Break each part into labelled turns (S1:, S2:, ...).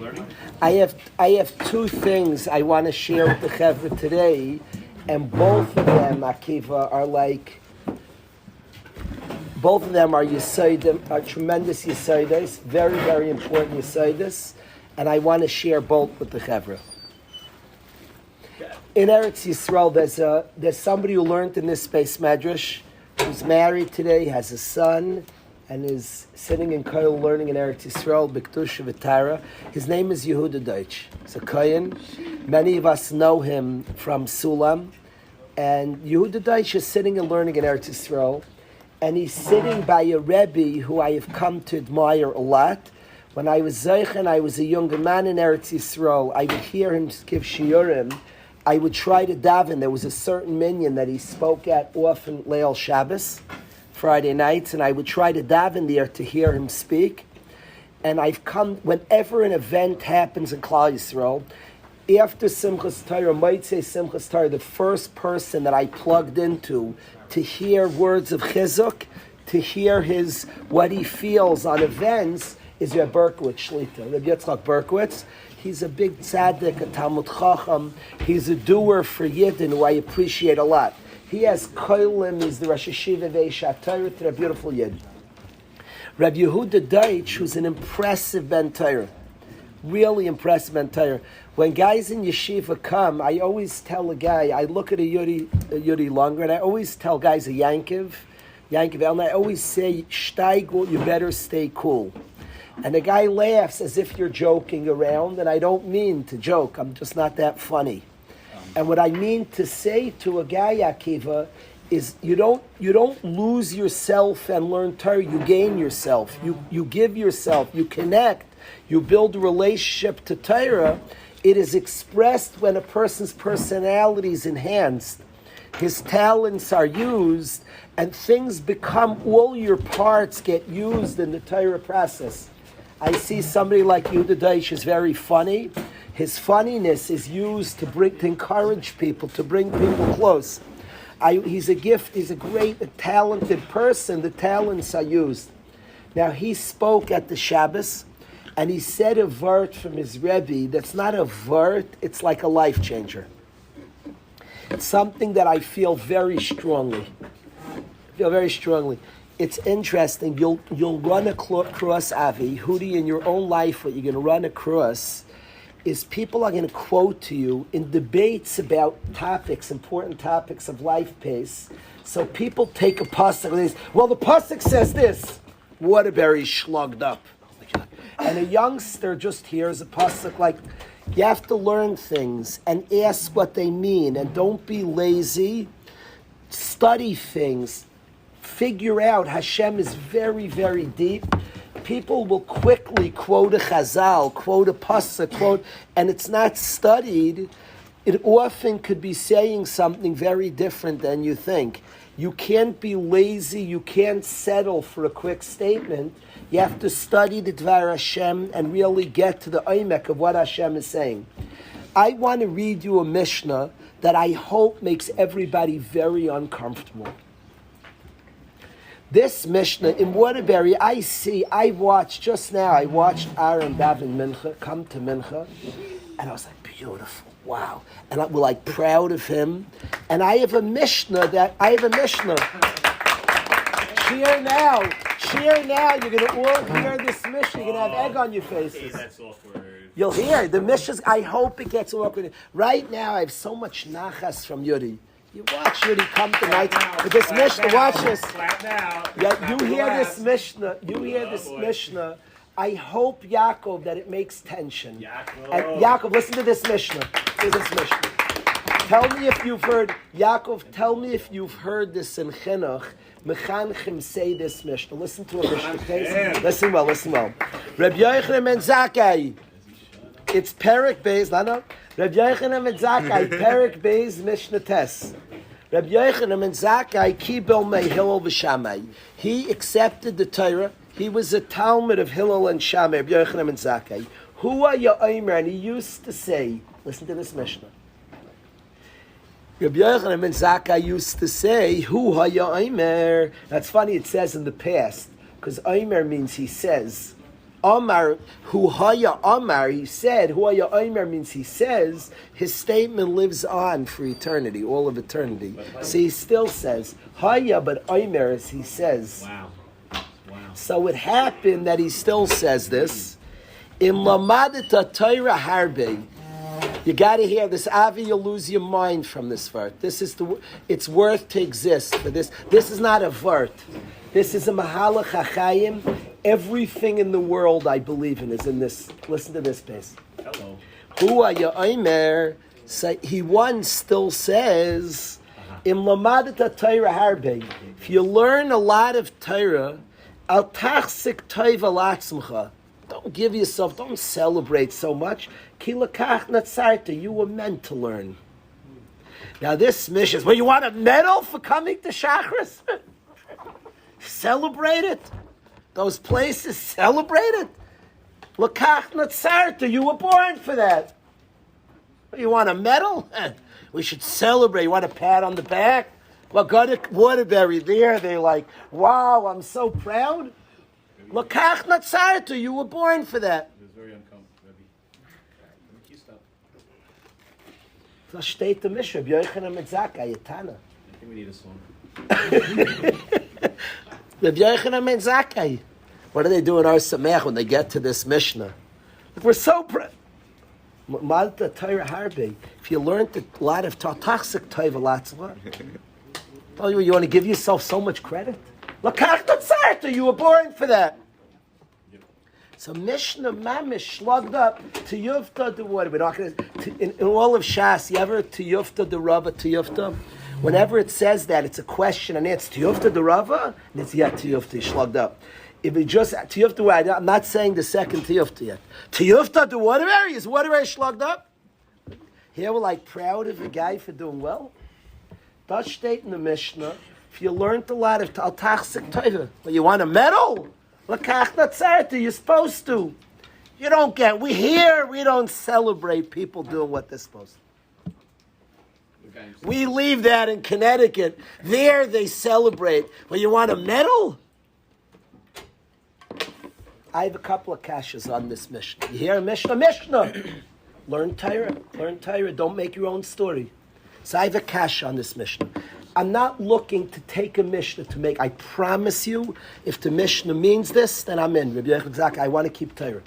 S1: learning?
S2: I have two things I want to share with the Chevra today, and both of them, Akiva, both of them are Yesaidim, are tremendous Yesaidas, very, very important Yesaidas, and I want to share both with the Chevra. In Eretz Yisrael, there's somebody who learned in this space medrash, who's married today, has a son, and is sitting in Koil learning in Eretz Yisrael, B'Kedusha V'Tara. His name is Yehuda Deutsch. He's a Kohen. Many of us know him from Sulam. And Yehuda Deutsch is sitting and learning in Eretz Yisrael. And he's sitting by a Rebbe who I have come to admire a lot. When I was Zeichen, I was a younger man in Eretz Yisrael. I would hear him give shiurim. I would try to daven. There was a certain minyan that he spoke at often Leil Shabbos, Friday nights, and I would try to daven there to hear him speak. And I've come, whenever an event happens in Klal Yisrael, after Simchas Torah, might say Simchas Torah, the first person that I plugged into to hear words of chizuk, to hear what he feels on events, is Reb Berkowitz Shlita, Reb Yitzchak Berkowitz. He's a big tzaddik, a Talmud Chacham. He's a doer for Yidden, who I appreciate a lot. He has koilim. He's the Rosh Hashiva Veishat Torah. They're a beautiful Yid. Rabbi Yehuda Deutsch, who's an impressive Ben Torah, really impressive Ben Torah. When guys in yeshiva come, I always tell a guy. I look at a Yudi longer, and I always tell guys a Yankiv, and I always say, "Steigel, you better stay cool." And the guy laughs as if you're joking around, and I don't mean to joke. I'm just not that funny. And what I mean to say to a guy, Akiva, is you don't lose yourself and learn Torah. You gain yourself. You give yourself. You connect. You build a relationship to Torah. It is expressed when a person's personality is enhanced. His talents are used, and things become, all your parts get used in the Torah process. I see somebody like Yehuda Deutsch is very funny. His funniness is used to encourage people, to bring people close. He's a gift. He's a great, talented person. The talents are used. Now, he spoke at the Shabbos, and he said a vert from his Rebbe that's not a vert, it's like a life changer. It's something that I feel very strongly. It's interesting. You'll run across, Avi, Hudi, in your own life. What you're going to run across is people are going to quote to you in debates about topics, important topics of life pace. So people take a pasuk and they say, well, the pasuk says this. Waterbury slugged up. And a youngster just hears a pasuk like, you have to learn things and ask what they mean, and don't be lazy. Study things. Figure out Hashem is very, very deep. People will quickly quote a chazal, quote a pasuk, and it's not studied. It often could be saying something very different than you think. You can't be lazy. You can't settle for a quick statement. You have to study the Dvar Hashem and really get to the oimek of what Hashem is saying. I want to read you a Mishnah that I hope makes everybody very uncomfortable. This Mishnah in Waterbury, I watched Aaron daven Mincha, come to Mincha, and I was like, beautiful, wow. And we're like proud of him. And I have a Mishnah. Cheer now, you're going to all hear this Mishnah. You're going to have egg on your faces.
S1: That's awkward.
S2: You'll hear the Mishnahs. I hope it gets awkward. Right now, I have so much nachas from Yudi. You watch Yudi come tonight with this Mishnah. Watch this. Yeah, you hear this Mishnah. I hope, Yaakov, that it makes tension. And Yaakov, listen to this Mishnah. Tell me if you've heard, Yaakov, tell me if you've heard this in Chinuch. Mechanchim say this Mishnah. Listen to a Mishnah, please. Listen well. Reb Yochanan ben Zakkai. It's Perek Beis, Lana. Reb Yochanan ben Zakkai, Perek Beis, Mishnah Tes. Reb Yochanan ben Zakkai, Kibel mei Hillel v'Shamai. He accepted the Torah. He was a Talmud of Hillel and Shammai, Reb Yochanan ben Zakkai. Hua Ya'omer, and he used to say, listen to this Mishnah. Rabbi Yochanan ben Zakkai used to say, Hu haya omer. That's funny, it says in the past, because omer means he says. Amar, hu haya Amar, he said, hu haya Omer means he says, his statement lives on for eternity, all of eternity. So he still says, haya, but Omer is he says.
S1: Wow.
S2: So it happened that he still says this. In lamadita Torah harbe. You got to hear this. Avi, you'll lose your mind from this vert. It's worth to exist for this. This is not a vert. This is a mahalach hachayim. Everything in the world I believe in is in this. Listen to this piece.
S1: Hello.
S2: Hua Ya'omer, he once still says, in lamadata Torah harbe, if you learn a lot of Torah, al tachsik toiv alatzmcha, don't give yourself, don't celebrate so much. Ki lakach natzarta, you were meant to learn. Now this mission is, well, you want a medal for coming to Shachris? Celebrate it. Those places, celebrate it. Lakach natzarta, you were born for that. You want a medal? We should celebrate. You want a pat on the back? Well, got a Waterbury there. They're like, wow, I'm so proud. Lakach natzarta, you were born for that.
S1: It was very uncomfortable, Rabbi. Stop.
S2: Das steht der Mishnah, Yochanan mit Zakkai, Yatana.
S1: I think we need a song.
S2: Rabbi Yochanan ben Zakkai. What do they do in our Sameach when they get to this Mishnah? Like, we're so proud. Malta Torah Harbe. If you learned a lot of Tachsik Toiv Alatzva, oh, you want to give yourself so much credit? Lakach Tatzarta, you were born for that. So Mishnah Mamish slugged up to Yufta the water. We're not going to, in all of Shas, you ever to Yufta the Rava to Yufta? Whenever it says that, it's a question and it's to Yufta the Rava, and it's yet to Yufta, slugged up. If it just to Yufta, I'm not saying the second to Yufta yet. To Yufta the water area, is water area slugged up? Here we're like proud of a guy for doing well. That state in the Mishnah, if you learned a lot of Tal Tachsik Toiva, well, you want a medal? Lakach Natzarta, you're supposed to. You don't get, we don't celebrate people doing what they're supposed to. We leave that in Connecticut. There they celebrate. Well, you want a medal? I have a couple of kashyas on this Mishnah. You hear a Mishnah? Mishnah! Learn Torah. Don't make your own story. So I have a kashya on this Mishnah. I'm not looking to take a Mishnah to make, I promise you, if the Mishnah means this, then I'm in. Rabbi Yechon, I want to keep Torah.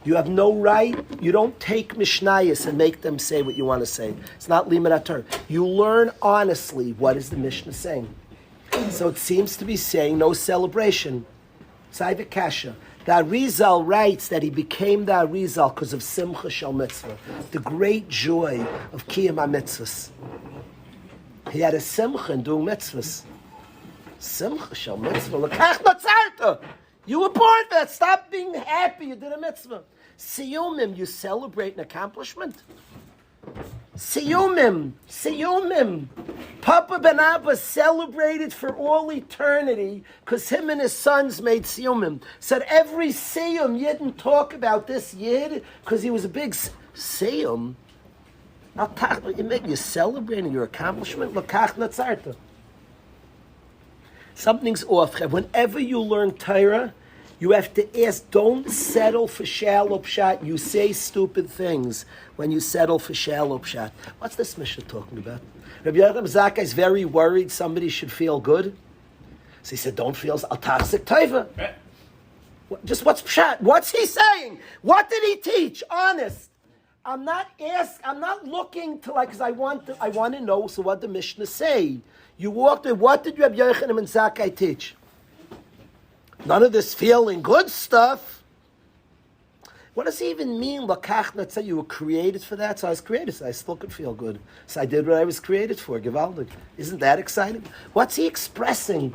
S2: You have no right, you don't take Mishnayos and make them say what you want to say. It's not limit Torah. You learn honestly what is the Mishnah saying. So it seems to be saying no celebration. So I have a kashya. The Arizal writes that he became the Arizal because of Simcha Shel Mitzvah, the great joy of Kiyam HaMitzvahs. He had a Simcha in doing mitzvahs. Simcha Shel Mitzvah. L'kach natzarta. You were born for that. Stop being happy you did a mitzvah. Siyumim, you celebrate an accomplishment. Siyumim. Papa Ben Abba celebrated for all eternity because him and his sons made Siyumim. Said every Siyum, you didn't talk about this Yid because he was a big Siyum. You're celebrating your accomplishment. L'kach natzarta. Something's off. Whenever you learn Torah, you have to ask, don't settle for shallow pshat. You say stupid things when you settle for shallow pshat. What's this Mishnah talking about? Rabbi Yochanan Zakkai is very worried somebody should feel good. So he said, don't feel al-tachzik taiva. Just what's pshat? What's he saying? What did he teach? Honest. I'm not looking to because I want to know. So what the Mishnah say? You walked in. What did Rabbi Yochanan and Zakkai teach? None of this feeling good stuff. What does he even mean? Lakach natzah. You were created for that. So I was created. So I still could feel good. So I did what I was created for. Givaldik. Isn't that exciting? What's he expressing?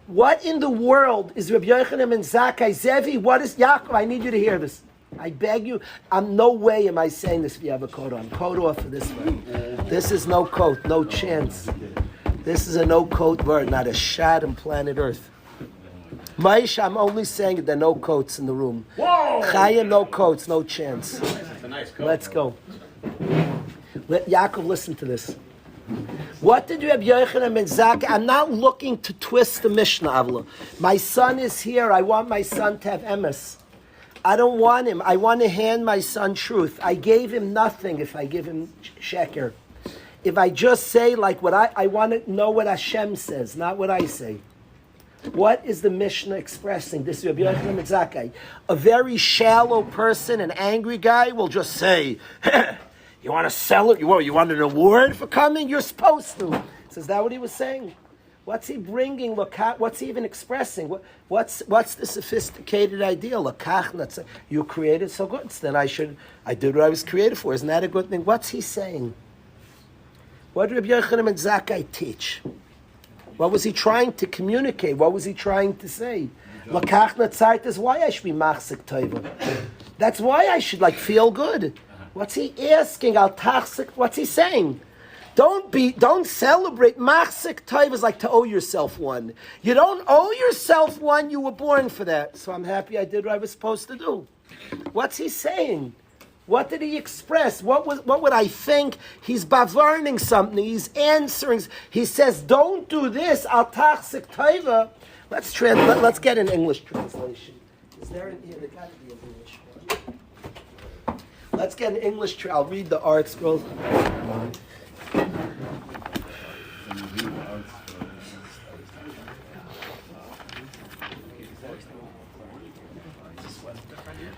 S2: What in the world is Rabbi Yochanan and Zakkai? Zevi, what is Yaakov? I need you to hear this. I beg you. No way am I saying this if you have a coat on. Coat off for this one. This is no coat. No chance. This is a no coat word, not a shot on planet Earth. Maish, I'm only saying there are no coats in the room.
S1: Whoa!
S2: Chaya, no coats, no chance.
S1: That's a nice coat.
S2: Let's go. Let Yaakov listen to this. What did Rabbi Yochanan ben Zakkai? I'm not looking to twist the Mishnah, Avla. My son is here. I want my son to have emes. I don't want him. I want to hand my son truth. I gave him nothing if I give him sheker. If I just say like what I want to know what Hashem says, not what I say. What is the Mishnah expressing? This is Rabbi Yochanan ben Zakkai. A very shallow person, an angry guy, will just say, you want to sell it? You want an award for coming? You're supposed to. So is that what he was saying? What's he bringing? What's he even expressing? What's the sophisticated idea? You created so good, then I did what I was created for. Isn't that a good thing? What's he saying? What did Rabbi Yochanan ben Zakkai teach? What was he trying to communicate? What was he trying to say? Is why I should be machzik tova. That's why I should feel good. What's he asking? What's he saying? Don't celebrate. Machzik tova is like to owe yourself one. You don't owe yourself one. You were born for that. So I'm happy I did what I was supposed to do. What's he saying? What did he express? What would I think? He's bavarning something. He's answering. He says, "Don't do this." Al tachzik tova. Let's get an English translation. Is there in here? There got to be an English one. Let's get an English. I'll read the art scroll.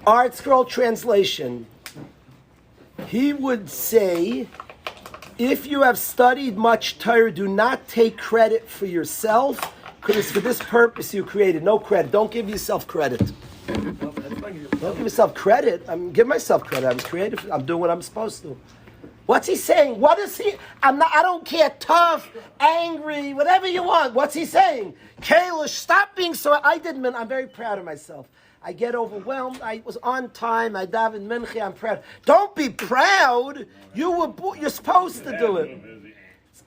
S2: Art scroll translation. He would say, if you have studied much Torah, do not take credit for yourself, because for this purpose you created. No credit. Don't give yourself credit. Don't give yourself credit. Give myself credit. I was created. I'm doing what I'm supposed to. What's he saying? What is he? I don't care. Tough, angry, whatever you want. What's he saying? Kalish, stop being so. I'm very proud of myself. I get overwhelmed. I was on time. I davened mincha. I'm proud. Don't be proud. You're supposed to do it.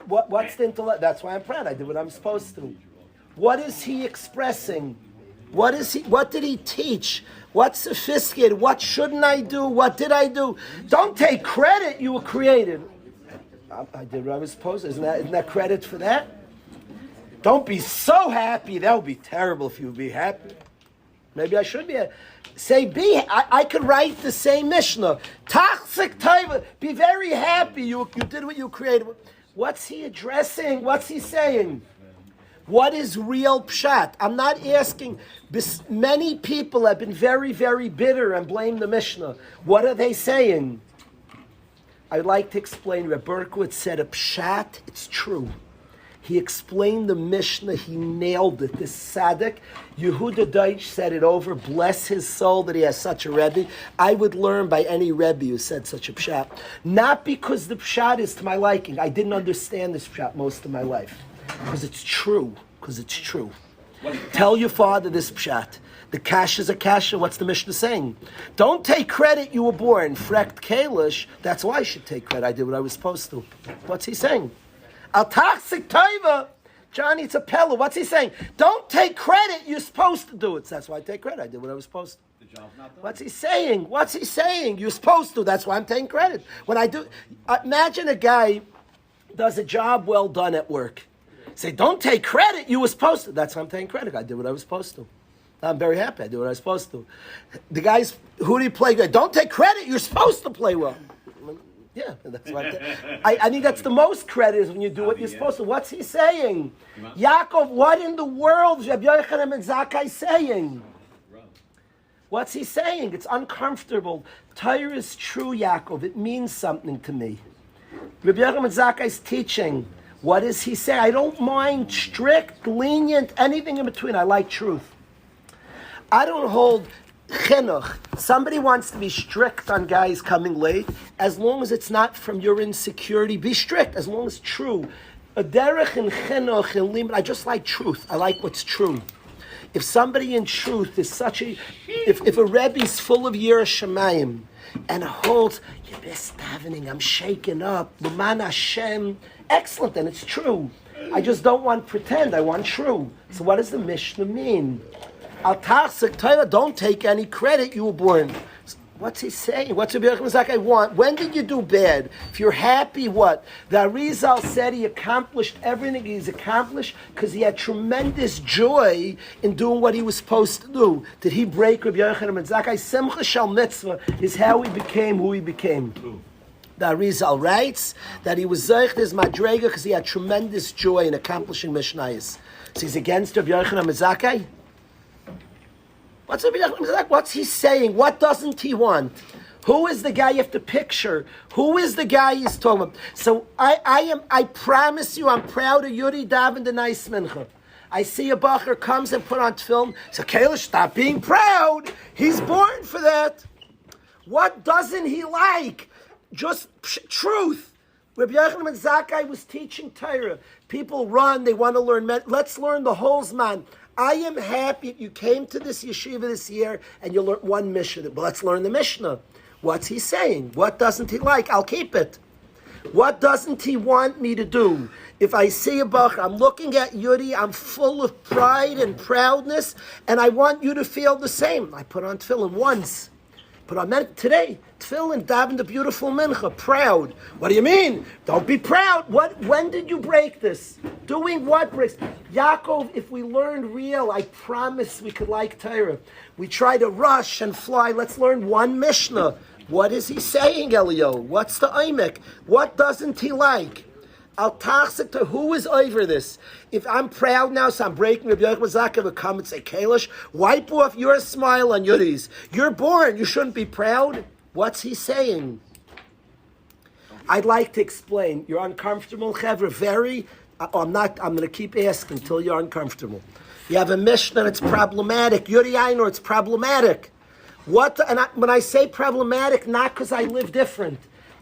S2: What's the intellect? That's why I'm proud. I did what I'm supposed to. What is he expressing? What did he teach? What's sophisticated? What shouldn't I do? What did I do? Don't take credit. You were created. I did what I was supposed to. Isn't that credit for that? Don't be so happy. That would be terrible if you would be happy. Maybe I should be. I could write the same Mishnah. Tachzik taiva. Be very happy. You did what you created. What's he addressing? What's he saying? What is real pshat? I'm not asking. Many people have been very, very bitter and blame the Mishnah. What are they saying? I'd like to explain. Reb Berkowitz said a pshat. It's true. He explained the Mishnah. He nailed it. This tzaddik, Yehuda Deutsch, said it over. Bless his soul that he has such a Rebbe. I would learn by any Rebbe who said such a pshat. Not because the pshat is to my liking. I didn't understand this pshat most of my life. Because it's true. Tell your father this pshat. The Kashya is a Kashya. What's the Mishnah saying? Don't take credit. You were born. Frekt Kalish. That's why I should take credit. I did what I was supposed to. What's he saying? Al tachzik taiva. Johnny, it's a pella. What's he saying? Don't take credit. You're supposed to do it. That's why I take credit. I did what I was supposed to.
S1: The job's not done.
S2: What's he saying? You're supposed to. That's why I'm taking credit. When I do, imagine a guy does a job well done at work. Say, don't take credit. You were supposed to. That's why I'm taking credit. I did what I was supposed to. I'm very happy. I did what I was supposed to. The guys, who do you play good? Don't take credit. You're supposed to play well. Yeah, that's what I think that's the most credit is when you do what you're supposed to. What's he saying? Yaakov, what in the world is Rabbi Yochanan ben Zakkai saying? What's he saying? It's uncomfortable. Torah is true, Yaakov. It means something to me. Rabbi Yochanan ben Zakkai's teaching. What does he say? I don't mind strict, lenient, anything in between. I like truth. I don't hold chinuch. Somebody wants to be strict on guys coming late. As long as it's not from your insecurity, be strict. As long as it's true. A derech and chinuch and limit. I just like truth. I like what's true. If somebody in truth is such a... If a Rebbe is full of Yirah Shamayim and holds, you're best davening, I'm shaken up, L'man Hashem, excellent, and it's true. I just don't want pretend, I want true. So what does the Mishnah mean? Al tachzik taiva, don't take any credit, you were born. What's he saying? What's Rabbi Yochanan ben Zakkai want? When did you do bad? If you're happy, what? The Arizal said he accomplished everything he's accomplished because he had tremendous joy in doing what he was supposed to do. Did he break Rabbi Yochanan ben Zakkai? Simcha shal mitzvah is how he became who he became. The Arizal writes that he was Zeich his Madrega because he had tremendous joy in accomplishing Mishnayos. So he's against Rabbi Yochanan ben Zakkai? What's he saying? What doesn't he want? Who is the guy you have to picture? Who is the guy he's talking about? So I promise you, I'm proud of Yuri Davin the nice mincha. I see a bacher comes and put on film. So Kalish, stop being proud. He's born for that. What doesn't he like? Just truth. Rabbi Yochanan ben Zakkai was teaching Torah. People run, they want to learn. Let's learn the whole Zman. I am happy you came to this yeshiva this year and you learned one Mishnah. But let's learn the Mishnah. What's he saying? What doesn't he like? I'll keep it. What doesn't he want me to do? If I see a bach, I'm looking at Yuri, I'm full of pride and proudness, and I want you to feel the same. I put on tefillin once. But I meant today, tefillin, daven the beautiful mincha, proud. What do you mean? Don't be proud. When did you break this? Doing what breaks? Yaakov, if we learned real, I promise we could like Torah. We try to rush and fly. Let's learn one Mishnah. What is he saying, Elio? What's the Eimek? What doesn't he like? I'll taxik to who is over this. If I'm proud now, so I'm breaking Rabbi Yochanan ben Zakkai would come and say, Kalish, wipe off your smile on Yuri's. You're born. You shouldn't be proud. What's he saying? I'd like to explain. You're uncomfortable, Chevra. Very. I'm going to keep asking until you're uncomfortable. You have a Mishnah, it's problematic. Yuri Einor, it's problematic. When I say problematic, not because I live different.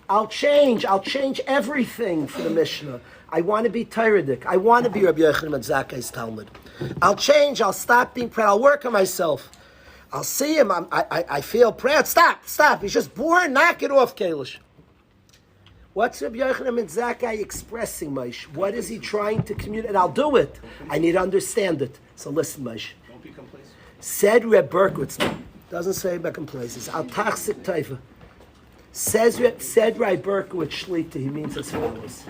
S2: I'll change everything for the Mishnah. I want to be Toradic. I want to be Rabbi Yochanan ben Zakkai's Talmud. I'll change. I'll stop being proud. I'll work on myself. I'll see him. I feel proud. Stop. He's just born. Knock it off, Kalish. What's Rabbi Yochanan ben Zakkai expressing, Moshe? What is he trying to communicate? And I'll do it. I need to understand it. So listen, Moshe.
S1: Don't be complacent.
S2: Said Reb Berkowitz. Doesn't say about complacence. Al tachzik taifa. Said Rabbi Berkowitz Shlita, he means as follows.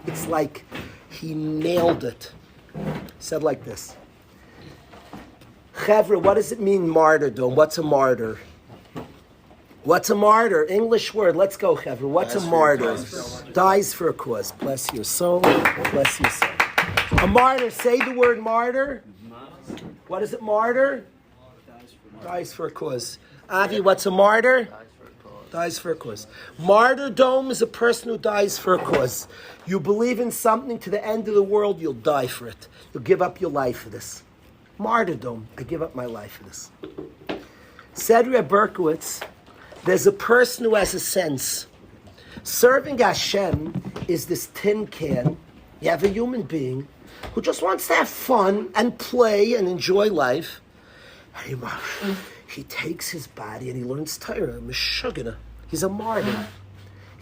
S2: It's like he nailed it. Said like this. Chevra, what does it mean martyrdom? What's a martyr? What's a martyr? English word. Let's go, Chevra. What's a martyr? Dies for a cause. Bless your soul. Bless your soul. A martyr. Say the word martyr. What is it, martyr? Dies for a cause. Avi, what's a martyr? Dies for a cause. Martyrdom is a person who dies for a cause. You believe in something to the end of the world, you'll die for it. You'll give up your life for this. Martyrdom, I give up my life for this. Said Reb Berkowitz, there's a person who has a sense. Serving Hashem is this tin can. You have a human being who just wants to have fun and play and enjoy life. And he takes his body and he learns Torah. Meshugana. He's a martyr.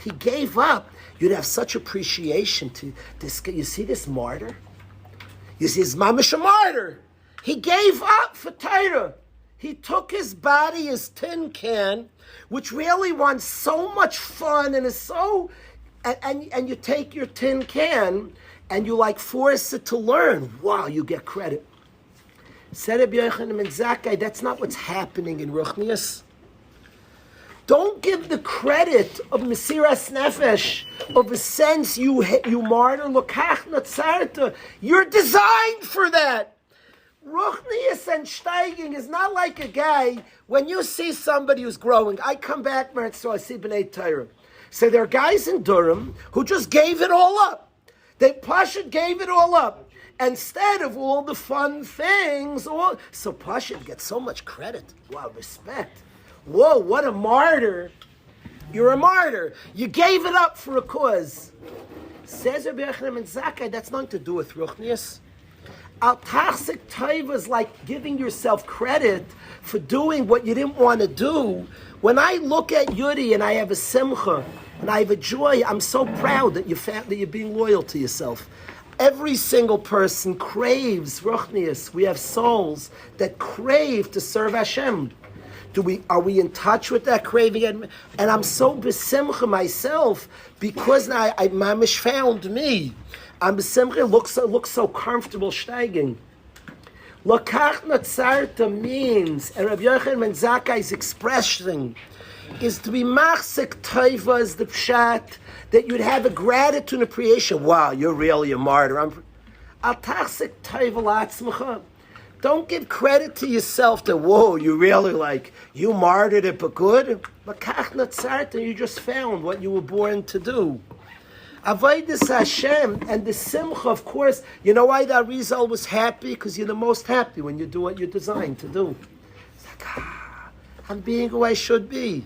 S2: He gave up. You'd have such appreciation to this. You see this martyr? You see his mamish a martyr. He gave up for Torah. He took his body, his tin can, which really wants so much fun and is so. And you take your tin can and you like force it to learn. Wow, you get credit. Said Rabbi Yochanan ben Zakkai, that's not what's happening in Ruchnius. Don't give the credit of Mesiras Nefesh, of a sense you martyr, lokach natzarta. You're designed for that. Ruchnius and steiging is not like a guy, when you see somebody who's growing, I come back, so I see B'nai Torah. So there are guys in Durham who just gave it all up. They Pashut gave it all up. Instead of all the fun things, so Pashut gets so much credit. Wow, respect. Whoa, what a martyr. You're a martyr. You gave it up for a cause. Says Rabbi Yochanan ben Zakkai, that's nothing to do with Ruchnius. Al tachzik taiva is like giving yourself credit for doing what you didn't want to do. When I look at Yuri and I have a simcha and I have a joy, I'm so proud that you're being loyal to yourself. Every single person craves Ruchnius. We have souls that crave to serve Hashem. Are we in touch with that craving? And I'm so besimcha myself because now I mamish found me. I'm besimcha. Looks so comfortable steiging. Lokach natzarta means, and Rabbi Yochanan ben Zakkai's expression is to be machzik taiva as the pshat, that you'd have a gratitude and appreciation. Wow, you're really a martyr. Al tachzik taiva latzmacha. Don't give credit to yourself that, whoa, you really you martyred it, but good. Lakach natzarta, you just found what you were born to do. Avodas Hashem and the simcha, of course. You know why the Arizal was happy? Because you're the most happy when you do what you're designed to do. It's I'm being who I should be.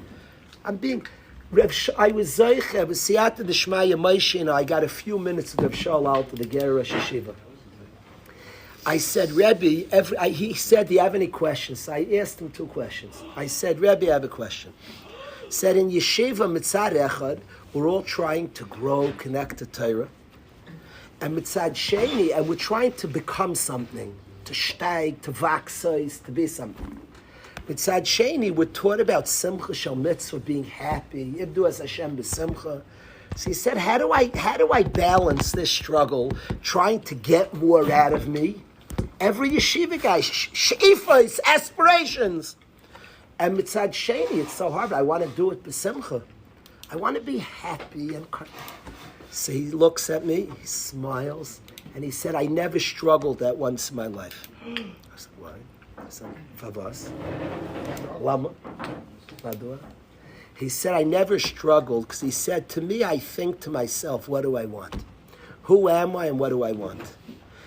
S2: I was Zoich, I was Siyata D'Shmaya Moshe, I got a few minutes of Rav Shaul out to the Ger Rosh Yeshiva. I said, Rebbe, he said, do you have any questions? So I asked him 2 questions. I said, Rebbe, I have a question. Said, in Yeshiva Mitzad Echad, we're all trying to grow, connect to Torah. And Mitzad Sheni, and we're trying to become something, to steig, to vaxois, to be something. Mitzad Sheni, we're taught about Simcha Shel Mitzvah, being happy. Yibdu as Hashem b'Simcha. So he said, how do I balance this struggle, trying to get more out of me? Every yeshiva guy, she'ifos, aspirations. And Mitzad Sheni, it's so hard. I want to do it b'Simcha. I want to be happy and. So he looks at me, he smiles, and he said, I never struggled that once in my life. I said, why? I said, Favas. Lama. Madua. He said, I never struggled, because he said, to me, I think to myself, what do I want? Who am I and what do I want?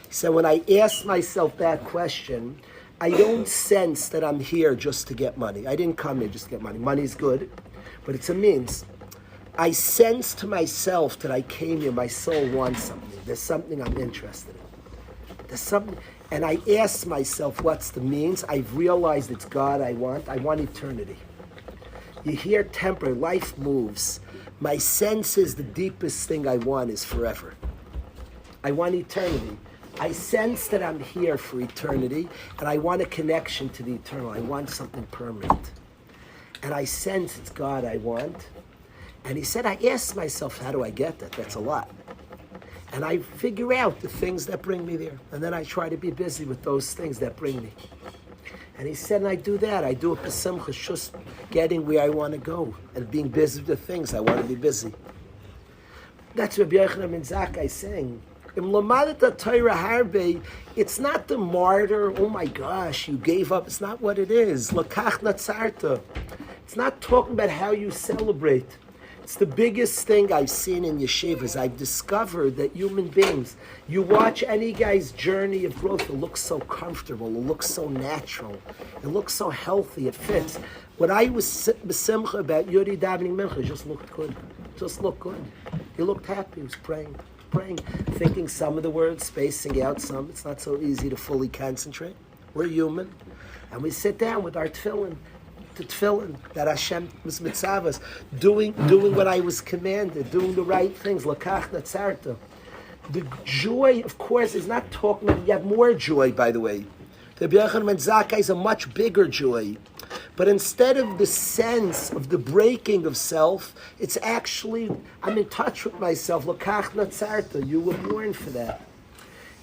S2: He said, when I ask myself that question, I don't sense that I'm here just to get money. I didn't come here just to get money. Money's good, but it's a means. I sense to myself that I came here, my soul wants something. There's something I'm interested in. There's something, and I ask myself, what's the means? I've realized it's God I want eternity. You hear temporary, life moves. My sense is the deepest thing I want is forever. I want eternity. I sense that I'm here for eternity, and I want a connection to the eternal. I want something permanent. And I sense it's God I want. And he said, I asked myself, how do I get that? That's a lot. And I figure out the things that bring me there. And then I try to be busy with those things that bring me. And he said, and I do that. I do it for simcha, just getting where I want to go and being busy with the things I want to be busy. That's Rabbi Yochanan ben Zakkai saying, it's not the martyr, oh my gosh, you gave up. It's not what it is. Lakach natzarta. It's not talking about how you celebrate. It's the biggest thing I've seen in yeshivas. I've discovered that human beings, you watch any guy's journey of growth, it looks so comfortable, it looks so natural, it looks so healthy, it fits. What I was besimcha about Yuri davening mincha, it just looked good. Just looked good. He looked happy, he was praying, thinking some of the words, spacing out some. It's not so easy to fully concentrate. We're human. And we sit down with our tefillin, that Hashem was mitzavas, doing what I was commanded, doing the right things, lakach natzarta. The joy, of course, is not talking about, you have more joy, by the way. The Rabbi Yochanan ben Zakkai is a much bigger joy. But instead of the sense of the breaking of self, it's actually, I'm in touch with myself, lakach natzarta, you were born for that.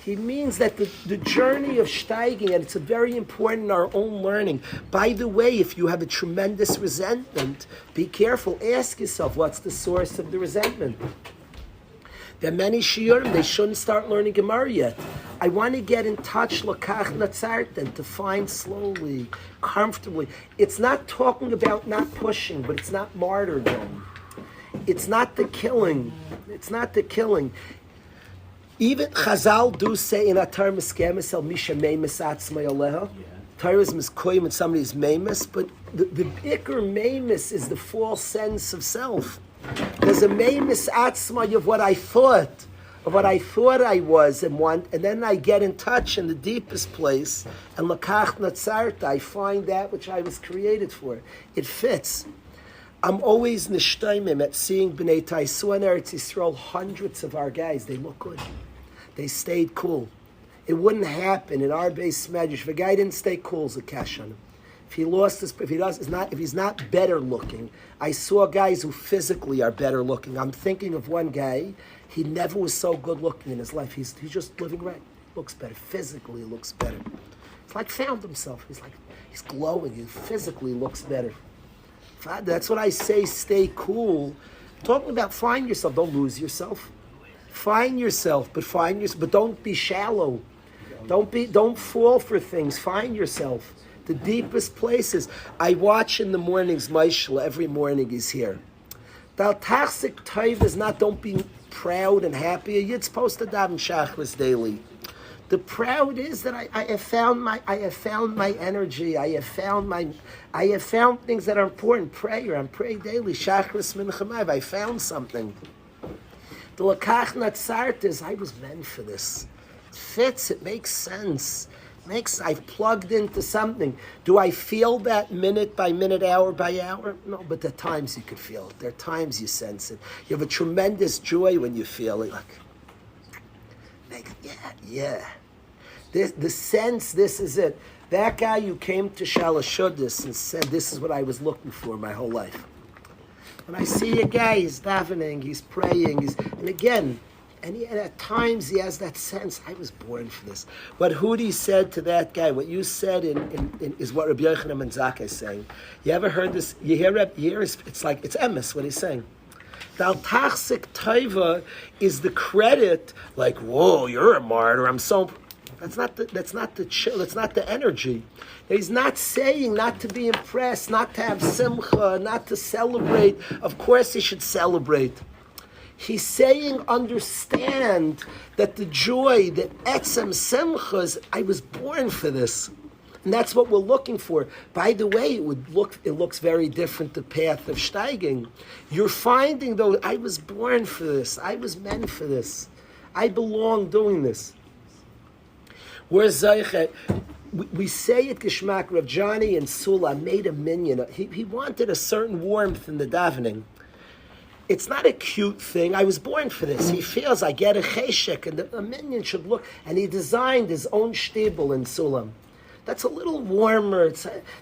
S2: He means that the journey of steiging, and it's a very important in our own learning. By the way, if you have a tremendous resentment, be careful. Ask yourself, what's the source of the resentment? There are many shiurim, they shouldn't start learning Gemara yet. I want to get in touch, lakach natzarten, to find slowly, comfortably. It's not talking about not pushing, but it's not martyrdom. It's not the killing. Even Chazal do say in Atar Miskemisel Misha Meimis Atzmai Aleha. Torah is miskoyim when somebody's meimis, but the bigger meimis is the false sense of self. There's a meimis atzmai of what I thought I was and want, and then I get in touch in the deepest place, and lakach natzarta, I find that which I was created for. It fits. I'm always nishtaimim at seeing B'nai Taisu and Eretz Yisrael, hundreds of our guys, they look good. They stayed cool. It wouldn't happen in our base medrash. If a guy didn't stay cool, it's a Kashya on him. If he lost his, if he's not better looking, I saw guys who physically are better looking. I'm thinking of one guy. He never was so good looking in his life. He's just living right. Looks better physically. Looks better. It's like found himself. He's glowing. He physically looks better. That's what I say. Stay cool. I'm talking about find yourself. Don't lose yourself. Find yourself, but don't be shallow. Don't fall for things. Find yourself. The deepest places. I watch in the mornings, Maishla, every morning he's here. The Tachzik Taiv is not don't be proud and happy. You're supposed to daven Shachris daily. The proud is that I have found my energy. I have found things that are important. Prayer. I'm praying daily. Shachris Mincha. I found something. The Lakach Natzart is I was meant for this. It fits. It makes sense. I've plugged into something. Do I feel that minute by minute, hour by hour? No, but there are times you could feel it. There are times you sense it. You have a tremendous joy when you feel it. Yeah. The sense, this is it. That guy who came to Shalashuddis and said, this is what I was looking for my whole life. When I see a guy, he's davening, he's praying, and at times he has that sense, I was born for this. What Hudi said to that guy, what you said is what Rabbi Yochanan ben Zakkai is saying. You ever heard this? You hear it's like, it's emes, what he's saying. The Al-Tachzik Taiva is the credit, like, whoa, you're a martyr, I'm so... That's not the energy. He's not saying not to be impressed, not to have simcha, not to celebrate. Of course he should celebrate. He's saying, understand that the joy, the etzem simchas, I was born for this. And that's what we're looking for. By the way, it looks very different, the path of steiging. You're finding, though, I was born for this. I was meant for this. I belong doing this. We're Zaychet. We say it, Geshmak, Rav Johnny and Sula made a minyan. He wanted a certain warmth in the davening. It's not a cute thing. I was born for this. He feels I get a cheshek, and the minyan should look. And he designed his own shtibel in Sulam. That's a little warmer.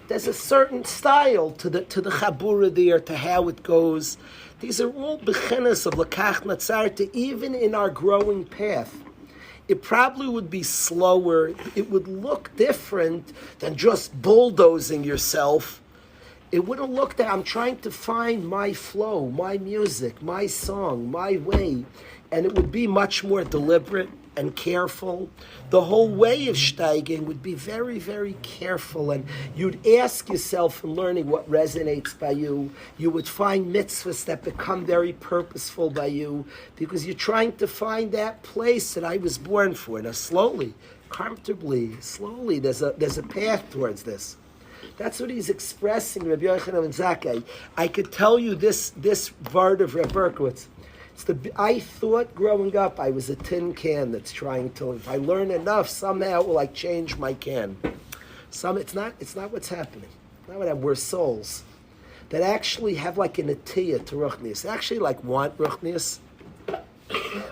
S2: There's a certain style to the chabura there, to how it goes. These are all beginnas of Lakach Natzarta, even in our growing path. It probably would be slower. It would look different than just bulldozing yourself. It wouldn't look that I'm trying to find my flow, my music, my song, my way. And it would be much more deliberate and careful. The whole way of steiging would be very, very careful. And you'd ask yourself in learning what resonates by you. You would find mitzvahs that become very purposeful by you because you're trying to find that place that I was born for. Now, slowly, comfortably, slowly, there's a path towards this. That's what he's expressing, Rabbi Yochanan ben Zakkai. I could tell you this word of Reb Berkowitz. I thought growing up I was a tin can that's trying to, if I learn enough, somehow it will like change my can. It's not what's happening. Not what we're souls that actually have like an atiyah to ruchnius. Actually like want ruchnius.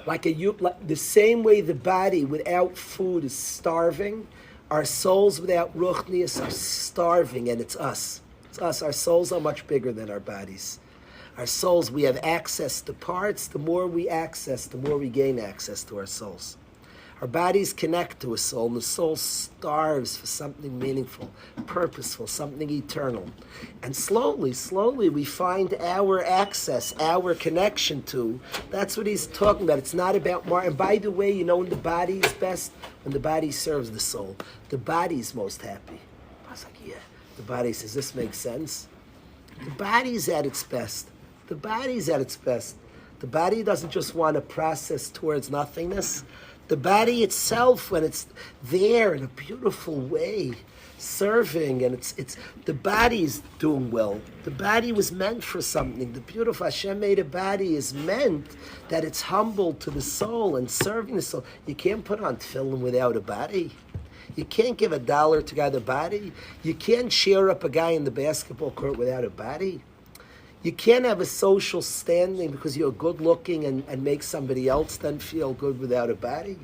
S2: Like the same way the body without food is starving, our souls without ruchnius are starving, and it's us. It's us. Our souls are much bigger than our bodies. Our souls, we have access to parts. The more we access, the more we gain access to our souls. Our bodies connect to a soul, and the soul starves for something meaningful, purposeful, something eternal. And slowly, we find our access, our connection to. That's what he's talking about. It's not about and by the way, when the body is best, when the body serves the soul. The body's most happy. I was like, yeah. The body says, this makes sense. The body's at its best. The body's at its best. The body doesn't just want to process towards nothingness. The body itself, when it's there in a beautiful way, serving, and it's the body's doing well. The body was meant for something. The beautiful Hashem made a body is meant that it's humble to the soul and serving the soul. You can't put on tefillin without a body. You can't give $1 to guy the body. You can't cheer up a guy in the basketball court without a body. You can't have a social standing because you're good looking and make somebody else then feel good without a body.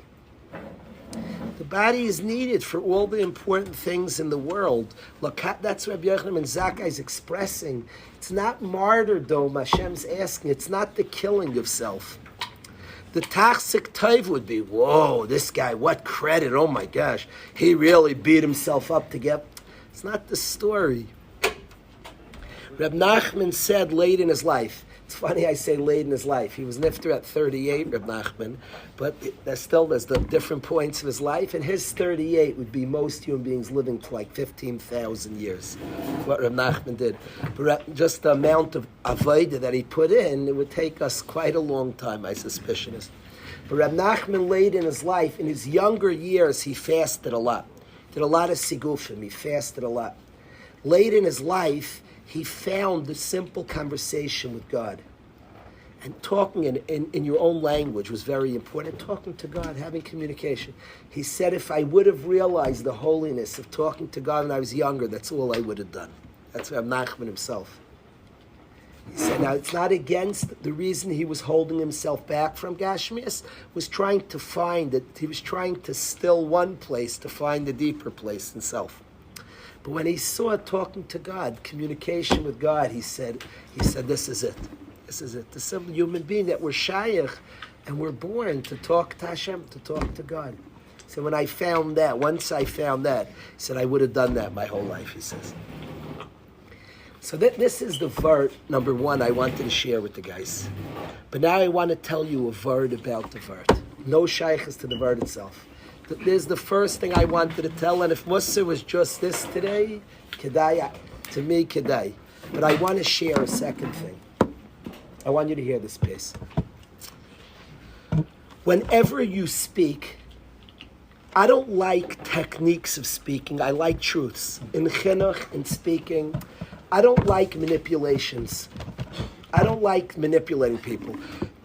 S2: The body is needed for all the important things in the world. Look, that's what Rabbi Yochanan ben Zakkai is expressing. It's not martyrdom, Hashem's asking. It's not the killing of self. The toxic taiv would be, whoa, this guy, what credit, oh my gosh. He really beat himself up to get... It's not the story. Reb Nachman said late in his life, it's funny I say late in his life, he was nifter at 38, Reb Nachman, but there's the different points of his life, and his 38 would be most human beings living to like 15,000 years, what Reb Nachman did. But just the amount of avodah that he put in, it would take us quite a long time, my suspicion is. But Reb Nachman late in his life, in his younger years, he fasted a lot. Did a lot of sigufim, he fasted a lot. Late in his life, he found the simple conversation with God. And talking in your own language was very important. Talking to God, having communication. He said, if I would have realized the holiness of talking to God when I was younger, that's all I would have done. That's Reb Nachman himself. He said, now it's not against the reason he was holding himself back from Gashmias, was trying to find it. He was trying to still one place to find the deeper place in self. But when he saw talking to God, communication with God, he said, this is it. This is it. The simple human being that we're shaykh and we're born to talk to Hashem, to talk to God. So when I found that, once I found that, he said, I would have done that my whole life, he says. So this is the vart, number one, I wanted to share with the guys. But now I want to tell you a vart about the vart. No shaykhs to the vart itself. This is the first thing I wanted to tell, and if Musa was just this today, kedai, to me, kedai. But I want to share a second thing. I want you to hear this, please. Whenever you speak, I don't like techniques of speaking. I like truths. In chinuch, in speaking, I don't like manipulations. I don't like manipulating people.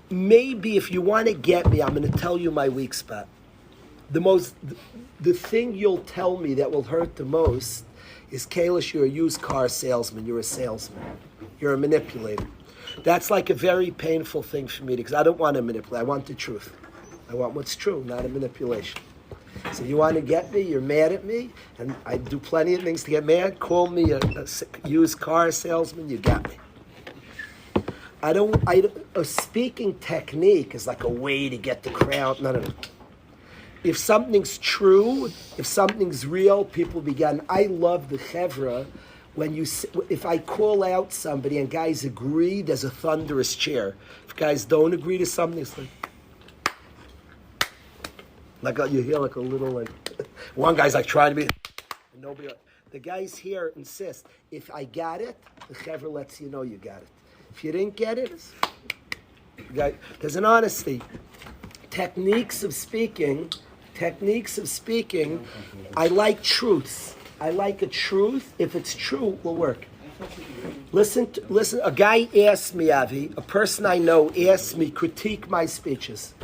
S2: Maybe if you want to get me, I'm going to tell you my weak spot. The thing you'll tell me that will hurt the most is, Kalish, you're a used car salesman, you're a salesman, you're a manipulator. That's like a very painful thing for me, because I don't want to manipulate, I want the truth. I want what's true, not a manipulation. So you want to get me, you're mad at me, and I do plenty of things to get mad, call me a used car salesman, you got me. A speaking technique is like a way to get the crowd, no. If something's true, if something's real, people begin. I love the chevra if I call out somebody and guys agree, there's a thunderous cheer. If guys don't agree to something, it's like you hear like a little one guy's like trying to be, and nobody. The guys here insist. If I got it, the chevra lets you know you got it. If you didn't get it, there's an honesty. Techniques of speaking, I like truths. I like a truth. If it's true, it will work. Listen, a guy asked me, Avi, a person I know asked me, critique my speeches.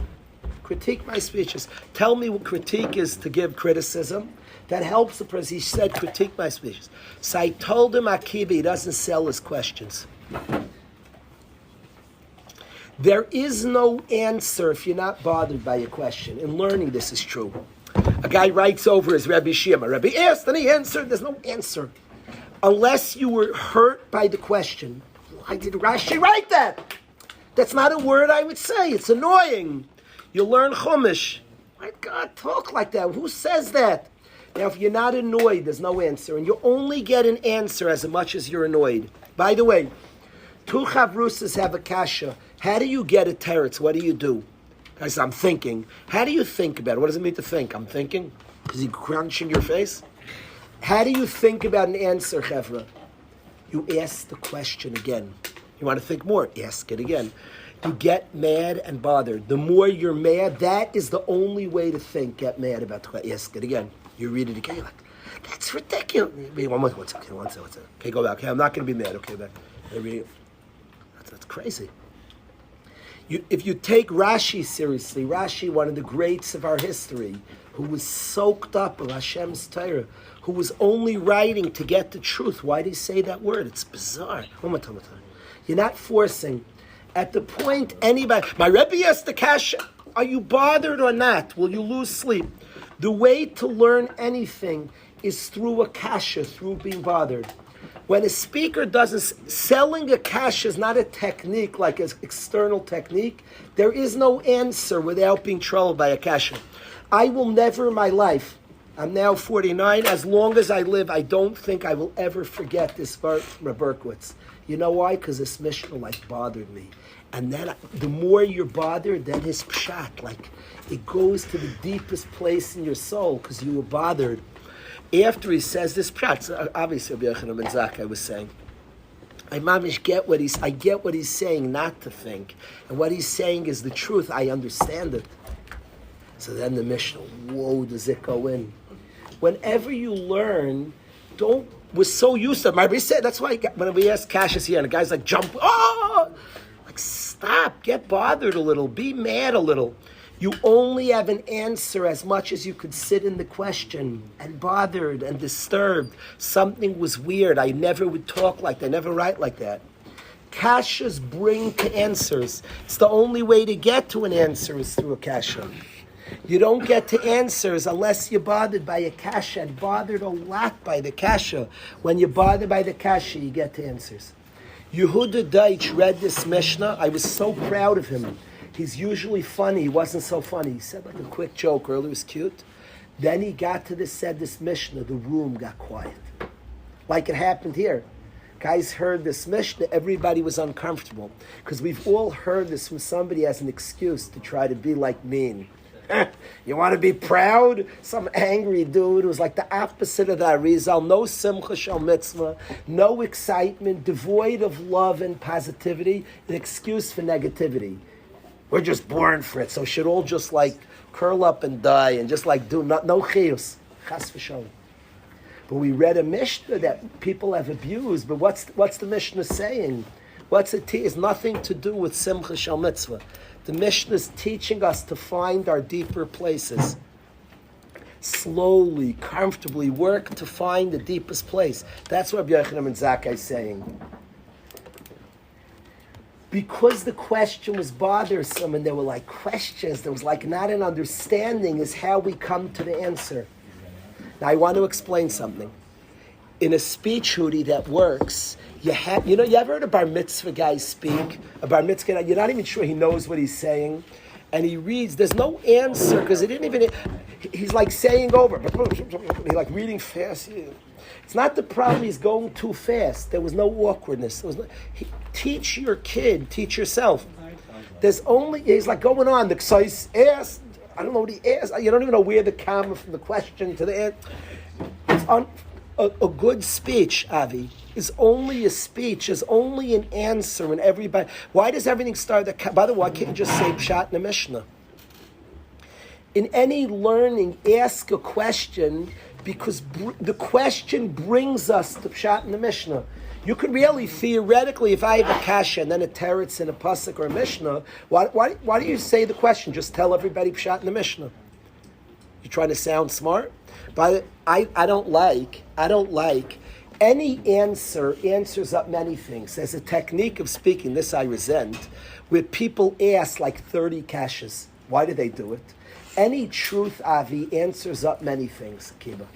S2: Tell me what critique is, to give criticism. That helps the person. He said, critique my speeches. So I told him, Akiba, he doesn't sell his questions. There is no answer if you're not bothered by a question. In learning, this is true. A guy writes over his Rebbe Shema. Rebbe asked and he answered. There's no answer. Unless you were hurt by the question. Why did Rashi write that? That's not a word I would say. It's annoying. You learn Chumash. My God, talk like that. Who says that? Now, if you're not annoyed, there's no answer. And you only get an answer as much as you're annoyed. By the way, two chavrusas have a Kashya. How do you get a teretz? What do you do? I said, I'm thinking. How do you think about it? What does it mean to think? I'm thinking? Is he crunching your face? How do you think about an answer, Chevra? You ask the question again. You want to think more? Ask it again. You get mad and bothered. The more you're mad, that is the only way to think. Get mad about the question. Ask it again. You read it again. You're like, that's ridiculous. One second. Okay, go back. Okay, I'm not going to be mad. Okay, back. That's crazy. If you take Rashi seriously, Rashi, one of the greats of our history, who was soaked up in Hashem's Torah, who was only writing to get the truth. Why did he say that word? It's bizarre. One more time. You're not forcing. At the point anybody, my Rebbe asked the Kashya, are you bothered or not? Will you lose sleep? The way to learn anything is through a Kashya, through being bothered. When a speaker doesn't, selling a Kashya is not a technique, like an external technique. There is no answer without being troubled by a Kashya. I will never in my life, I'm now 49, as long as I live, I don't think I will ever forget this part from Berkowitz. You know why? Because this Mishnah bothered me. And then the more you're bothered, then his pshat, it goes to the deepest place in your soul because you were bothered. After he says this pshat, so obviously Rabbi Yochanan ben Zakkai was saying, I get what he's saying, not to think. And what he's saying is the truth. I understand it. So then the Mishnah, whoa, does it go in? Whenever you learn, we're so used to it. Rabbi said, that's why when we ask Kashya's here, and the guy's jump, stop, get bothered a little, be mad a little. You only have an answer as much as you could sit in the question and bothered and disturbed. Something was weird. I never would talk like that, never write like that. Kashyas bring to answers. It's the only way to get to an answer is through a Kashya. You don't get to answers unless you're bothered by a Kashya, and bothered a lot by the Kashya. When you're bothered by the Kashya, you get to answers. Yehuda Deitch read this Mishnah. I was so proud of him. He's usually funny. He wasn't so funny. He said a quick joke earlier. It was cute. Then he got to this Mishnah. The room got quiet. Like it happened here. Guys heard this Mishnah. Everybody was uncomfortable. Because we've all heard this from somebody as an excuse to try to be mean. You want to be proud? Some angry dude who's the opposite of the Arizal. No simcha shel mitzvah. No excitement. Devoid of love and positivity. An excuse for negativity. We're just born for it, so we should all just curl up and die and just do no chiyus. Chas v'sholom. But we read a Mishnah that people have abused. But what's the Mishnah saying? It's nothing to do with simcha shel mitzvah. The Mishnah is teaching us to find our deeper places. Slowly, comfortably work to find the deepest place. That's what Rabbi Yochanan ben Zakkai is saying. Because the question was bothersome and there were questions, there was not an understanding is how we come to the answer. Now I want to explain something. In a speech hoodie that works, you ever heard a bar mitzvah guy speak? A bar mitzvah guy, you're not even sure he knows what he's saying. And he reads, there's no answer because he didn't even, he's saying over. He's reading fast. It's not the problem he's going too fast. There was no awkwardness. Teach your kid, teach yourself. He's going on, the size asked, I don't know what he asked. You don't even know where the comma from the question to the end. It's a good speech, Avi, is only a speech, is only an answer when everybody... Why does everything start... By the way, why can't you just say Pshat in a Mishnah? In any learning, ask a question because the question brings us to Pshat in the Mishnah. You could really, theoretically, if I have a Kashya and then a Teretz and a Pasuk or a Mishnah, why do you say the question? Just tell everybody Pshat in the Mishnah. You trying to sound smart? But I don't like any answers up many things. There's a technique of speaking, this I resent, where people ask 30 Kashyas. Why do they do it? Any truth, Avi, answers up many things, Akiba.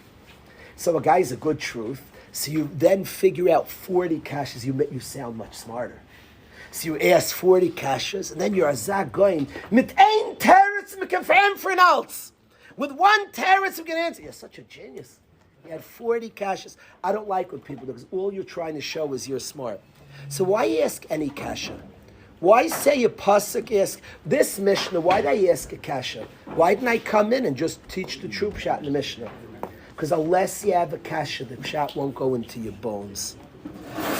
S2: So a guy's a good truth, so you then figure out 40 Kashyas, you sound much smarter. So you ask 40 Kashyas, and then you're a Zag going, mit ein Teretz mekafem for an Alts. With one teretz we can answer. You're such a genius. You had 40 Kashyas. I don't like what people do because all you're trying to show is you're smart. So why ask any Kashya? Why say a pasuk? Ask this Mishnah. Why did I ask a Kashya? Why didn't I come in and just teach the true Pshat in the Mishnah? Because unless you have a Kashya, the Pshat won't go into your bones.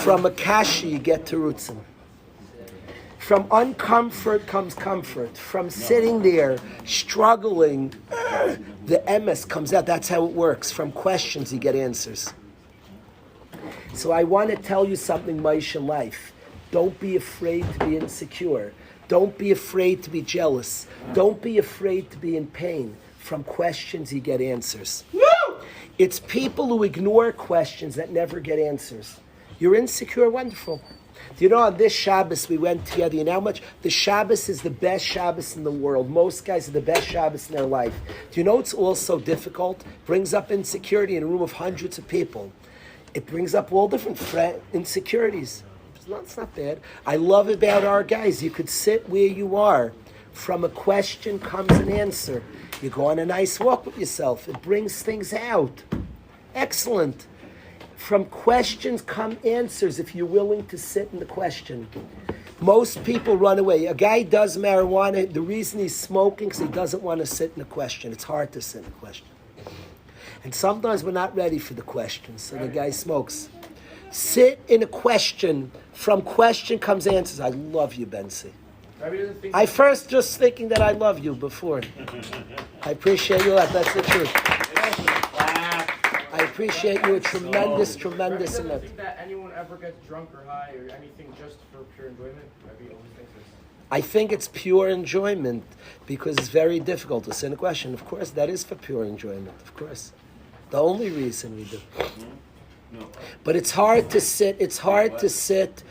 S2: From a Kashya, you get to Rutzim. From uncomfort comes comfort. From sitting there, struggling, the emes comes out. That's how it works. From questions, you get answers. So I want to tell you something, Moshe, in life. Don't be afraid to be insecure. Don't be afraid to be jealous. Don't be afraid to be in pain. From questions, you get answers. It's people who ignore questions that never get answers. You're insecure, wonderful. Do you know on this Shabbos we went together? You know how much? The Shabbos is the best Shabbos in the world. Most guys are the best Shabbos in their life. Do you know it's also difficult? Brings up insecurity in a room of hundreds of people. It brings up all different insecurities. It's not bad. I love about our guys. You could sit where you are. From a question comes an answer. You go on a nice walk with yourself. It brings things out. Excellent. From questions come answers if you're willing to sit in the question. Most people run away. A guy does marijuana. The reason he's smoking is he doesn't want to sit in the question. It's hard to sit in the question. And sometimes we're not ready for the question, so the guy smokes. Sit in a question. From question comes answers. I love you, Bensi. I first just thinking that I love you before. I appreciate you. That's the truth. I appreciate you a tremendous amount.
S3: Do you think that anyone ever gets drunk or high or anything just for pure enjoyment? Maybe always thinks this.
S2: I think it's pure enjoyment because it's very difficult to sit in a question. Of course, that is for pure enjoyment. Of course. The only reason we do.
S1: No.
S2: But it's hard to sit. It's hard to sit.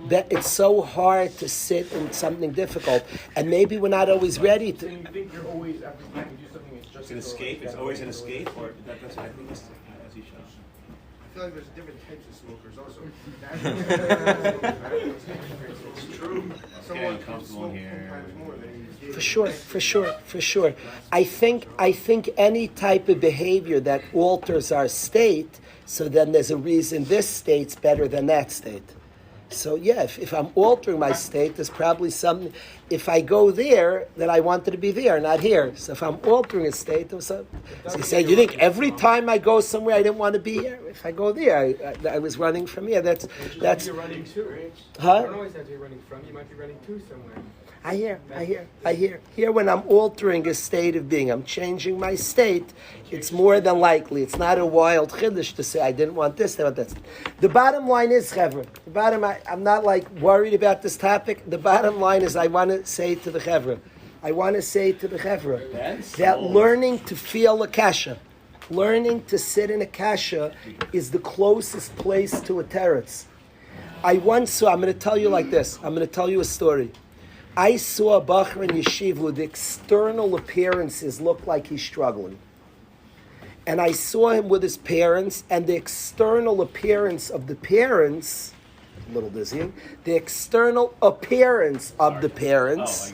S2: That it's so hard to sit in something difficult, and maybe we're not always ready to.
S3: So you think you're always every time you do something, it's just
S1: It's an escape. It's always an escape, or that's I think that's as you show.
S4: I feel like there's different types of smokers also.
S1: It's true.
S4: Someone
S1: Getting
S4: can
S1: comfortable
S4: smoke
S1: here.
S4: sometimes more than you
S2: For sure. I think any type of behavior that alters our state, so then there's a reason this state's better than that state. So yeah, if I'm altering my state, there's probably something. If I go there, then I wanted to be there, not here. So if I'm altering a state, there's something. So you say, you think every time I go somewhere I didn't want to be here? If I go there, I was running from here. That's.
S3: You're running to, right?
S2: Huh?
S3: You don't always have to be running from. You might be running to somewhere.
S2: I hear. Here, when I'm altering a state of being, I'm changing my state, it's more than likely. It's not a wild chiddush to say, I didn't want this, I want that. The bottom line is, Chevra, I'm not like worried about this topic. The bottom line is, I want to say to the Chevra, that learning to feel a Kashya, learning to sit in a Kashya is the closest place to a teretz. I'm going to tell you like this, I'm going to tell you a story. I saw a Bachar in Yeshiva who the external appearances looked like he's struggling. And I saw him with his parents, and the external appearance of the parents, a little dizzying, the external appearance of the parents,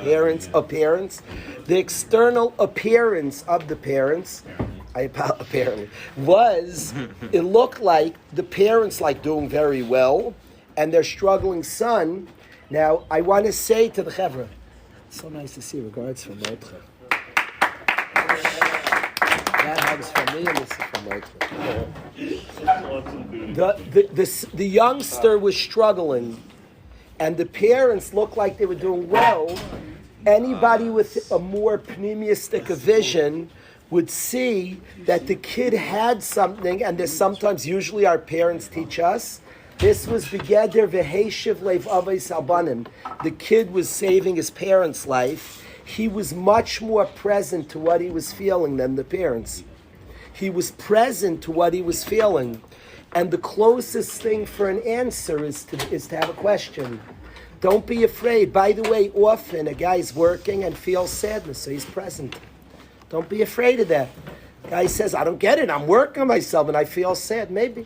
S2: the external appearance of the parents, apparently, was, it looked like the parents like doing very well, and their struggling son. Now, I want to say to the Chevra, it's so nice to see regards from Mordcha. That hugs from me and this is from Mordcha. The youngster was struggling, and the parents looked like they were doing well. Anybody with a more pneumistic vision would see that the kid had something, and there's sometimes, usually our parents teach us, this was Begeder Veheshiv Leiv Avos Albanim. The kid was saving his parents' life. He was much more present to what he was feeling than the parents. He was present to what he was feeling. And the closest thing for an answer is to have a question. Don't be afraid. By the way, often a guy's working and feels sadness, so he's present. Don't be afraid of that. Guy says, I don't get it. I'm working on myself and I feel sad. Maybe.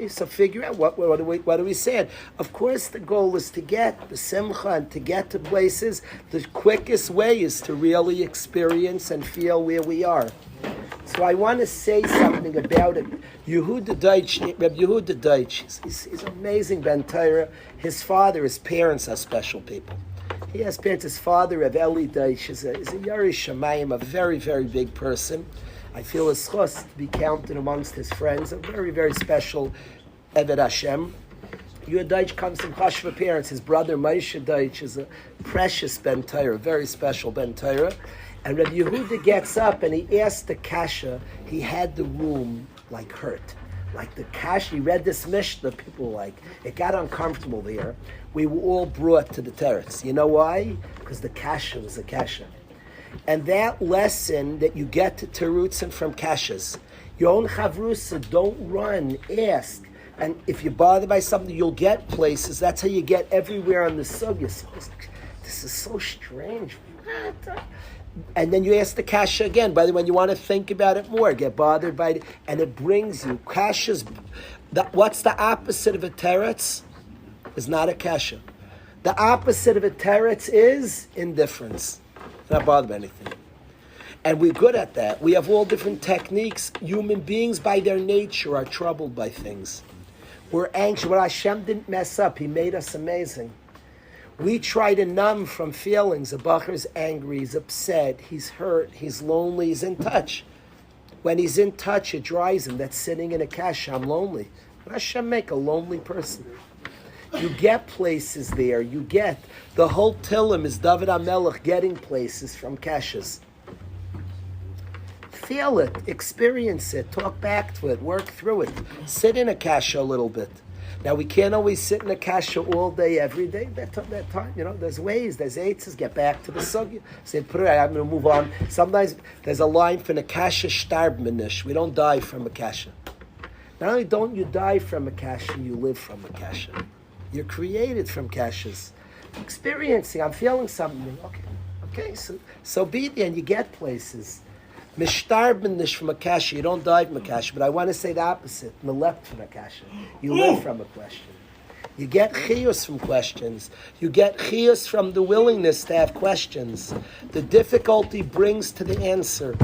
S2: So figure out what do we say? Of course, the goal is to get the simcha and to get to places. The quickest way is to really experience and feel where we are. So I want to say something about it. Yehuda Deutsch, Rabbi Yehuda Deutsch, he's amazing Ben Torah. His father, his parents are special people. He has parents. His father, Rav Eli Deutsch, is a Yari Shamayim, a very, very big person. I feel a schus to be counted amongst his friends, a very, very special Eved Hashem. Yehuda Deutsch comes from Kashya parents. His brother Moshe Deutsch is a precious Ben Torah, very special Ben Torah. And Rabbi Yehuda gets up and he asked the Kashya, he had the room like hurt. Like the Kashya, he read this Mishnah, people were like, it got uncomfortable there. We were all brought to the teretz. You know why? Because the Kashya was a Kashya. And that lesson that you get to terutzim from Kashyas, your own chavrusa, don't run, ask. And if you're bothered by something, you'll get places. That's how you get everywhere on the sugya. So this is so strange. And then you ask the kasha again. By the way, when you want to think about it more, get bothered by it, and it brings you kasha's. What's the opposite of a teretz? Is not a kasha. The opposite of a teretz is indifference. Not bothered by anything. And we're good at that. We have all different techniques. Human beings, by their nature, are troubled by things. We're anxious. Well, Hashem didn't mess up. He made us amazing. We try to numb from feelings. A bacher's angry, he's upset, he's hurt, he's lonely, he's in touch. When he's in touch, it dries him. That's sitting in a kasha. I'm lonely. What does Hashem make a lonely person? You get places there. You get. The whole Tillim is David HaMelech getting places from kashas. Feel it, experience it, talk back to it, work through it. Sit in a kasha a little bit. Now, we can't always sit in a kasha all day, every day. That time, there's ways, there's eitzes, get back to the sugya. Say, I'm going to move on. Sometimes there's a line from a kasha, starbmenish. We don't die from a kasha. Not only don't you die from a kasha, you live from a kasha. You're created from kashas. Experiencing, I'm feeling something. Okay, so be there and you get places. Mishtarbenish from a kasha, you don't die from a kasha, but I want to say the opposite. Melep from a kasha. You live from a question. You get chiyus from questions. You get chiyus from the willingness to have questions. The difficulty brings to the answer.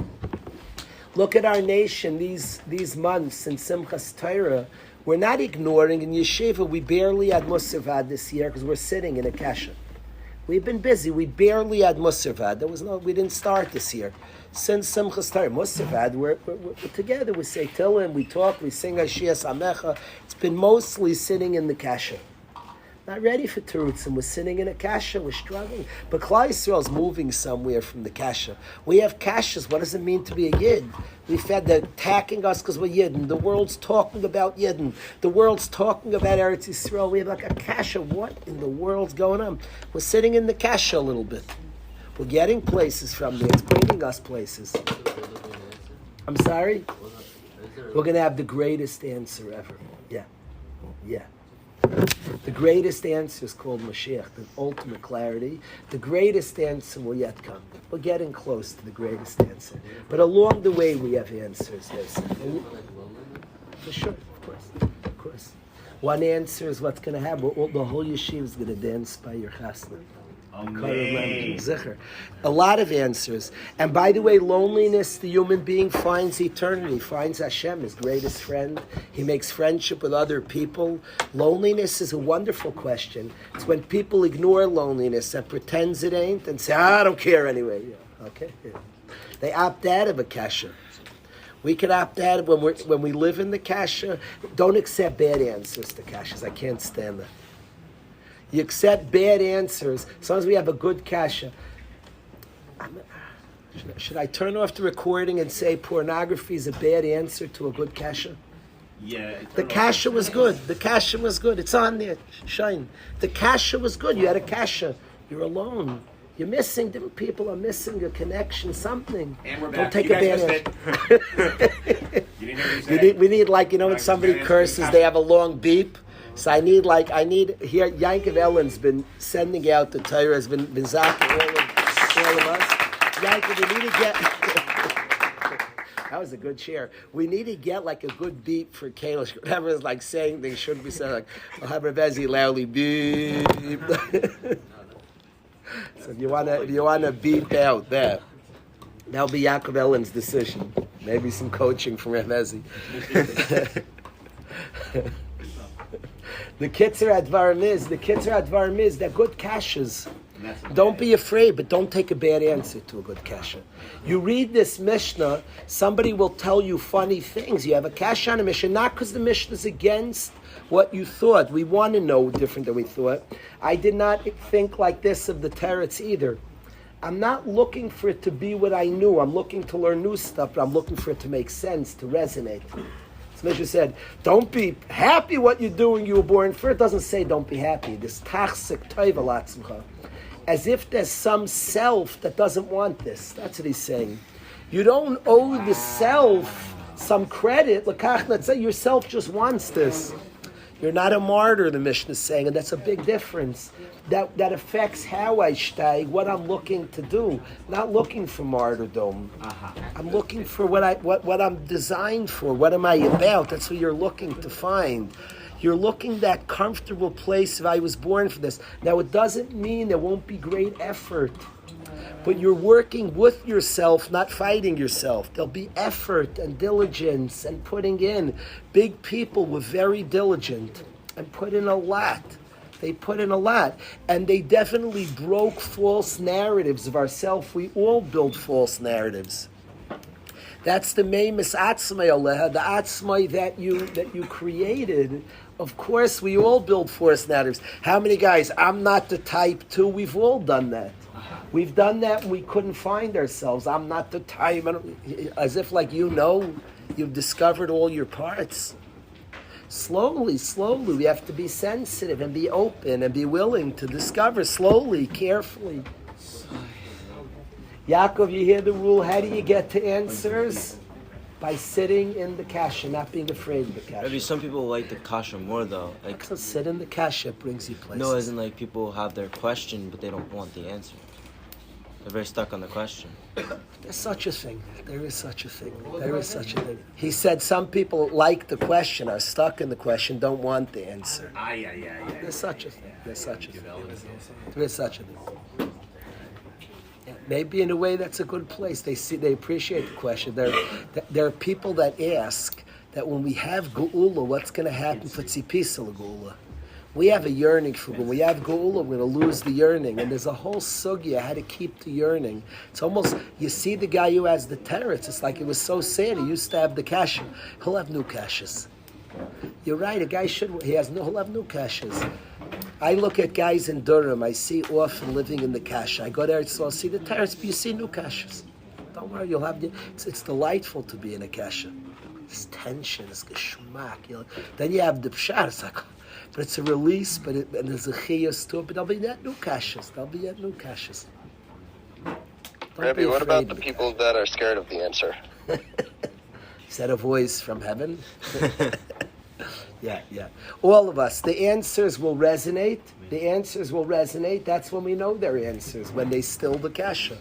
S2: Look at our nation these months in Simchas Torah. We're not ignoring in yeshiva. We barely had Musarvad this year because we're sitting in a kasha. We've been busy. We barely had Musarvad. We didn't start this year. Since Simchas Torah, Musarvad, we're together. We say Tehillim, we talk, we sing Ashiyas Amecha. It's been mostly sitting in the kasha. Not ready for Terutzim. We're sitting in a kasha. We're struggling. But Klal Yisrael's moving somewhere from the kasha. We have kashas. What does it mean to be a yid? We've had they're attacking us because we're yidden. The world's talking about yidden. The world's talking about Eretz Yisrael. We have like a kasha. What in the world's going on? We're sitting in the kasha a little bit. We're getting places from there. It's bringing us places. I'm sorry? We're going to have the greatest answer ever. Yeah. The greatest answer is called Mashiach, the ultimate clarity. The greatest answer will yet come. We're getting close to the greatest answer. But along the way, we have answers. For sure, of course. One answer is what's going to happen. The whole yeshiva is going to dance by your chasna. A lot of answers. And by the way, loneliness, the human being finds eternity, finds Hashem, his greatest friend. He makes friendship with other people. Loneliness is a wonderful question. It's when people ignore loneliness and pretends it ain't and say, I don't care anyway. They opt out of a kasha. We can opt out of when we live in the kasha. Don't accept bad answers to kashas. I can't stand that. You accept bad answers. Sometimes we have a good kasha. Should I turn off the recording and say pornography is a bad answer to a good kasha?
S1: Yeah.
S2: The kasha was good. The kasha was good. It's on there. Shine. The kasha was good. You had a kasha. You're alone. You're missing. Different people are missing a connection, something.
S1: And we're
S2: Don't
S1: back.
S2: take
S1: You
S2: a
S1: guys
S2: bad answer.
S1: You didn't hear me say.
S2: We need when somebody curses, they have a long beep. So I need here, Yankov Ellen's been sending out the Torah, has been zapping all of us. Yankov, we need to get, that was a good share. We need to get like a good beep for Kalish. Whatever is like saying things shouldn't be said, like, I'll have Rebezi loudly beep. So if you wanna beep out that, that'll be Yankov Ellen's decision. Maybe some coaching from Rebezi. The Kitzur Advarim is, they're good kashas. Don't be afraid, but don't take a bad answer to a good kasha. You read this Mishnah, somebody will tell you funny things. You have a kasha on a Mishnah, not because the Mishnah is against what you thought. We want to know different than we thought. I did not think like this of the Teretz either. I'm not looking for it to be what I knew. I'm looking to learn new stuff, but I'm looking for it to make sense, to resonate. Mishnah said, don't be happy what you're doing, you were born for. It doesn't say don't be happy. This tachsik toiva latzimcha. As if there's some self that doesn't want this. That's what he's saying. You don't owe the self some credit. Let's say yourself just wants this. You're not a martyr, the Mishnah is saying, and that's a big difference. That affects how I steig, what I'm looking to do. Not looking for martyrdom. I'm looking for what I'm designed for. What am I about? That's what you're looking to find. You're looking that comfortable place if I was born for this. Now, it doesn't mean there won't be great effort. But you're working with yourself, not fighting yourself. There'll be effort and diligence and putting in. Big people were very diligent and put in a lot. They put in a lot. And they definitely broke false narratives of ourselves. We all build false narratives. That's the meimus atzmai aleha, the atzmai that you created. Of course, we all build false narratives. How many guys? I'm not the type to. We've all done that. We've done that and we couldn't find ourselves. I'm not the type. As if like you've discovered all your parts. Slowly, we have to be sensitive and be open and be willing to discover slowly, carefully. Yaakov, you hear the rule. How do you get to answers? By sitting in the kasha, not being afraid of the kasha.
S5: Maybe some people like the kasha more though. Like,
S2: so sit in the kasha, it brings you places.
S5: No, as in like people have their question, but they don't want the answer. They're very stuck on the question.
S2: There's such a thing. There is such a thing. There is such a thing. He said some people like the question, are stuck in the question, don't want the answer. There's such a thing. There's such a thing. There is such a thing. Maybe in a way that's a good place. They appreciate the question. There are people that ask that when we have geula, what's going to happen for tzipisa geula? We have a yearning for geula. When we have geula, we're going to lose the yearning. And there's a whole sugya how to keep the yearning. It's almost, you see the guy who has the teretz, it's like it was so sad. He used to have the kasha. He'll have new kashas. You're right, a guy he'll have new kashas. I look at guys in Durham, I see often living in the kasha. I go there, so I'll see the teretz, but you see new kashas. Don't worry, you'll have it's delightful to be in a kasha. It's tension, it's geschmack. Then you have the pshat, it's like, but it's a release, and there's a chiyus to it, but there'll be yet new kashas.
S6: Rabbi, what about the people that are scared of the answer?
S2: Is that a voice from heaven? Yeah. All of us, the answers will resonate. That's when we know they're answers, when they still the kasha.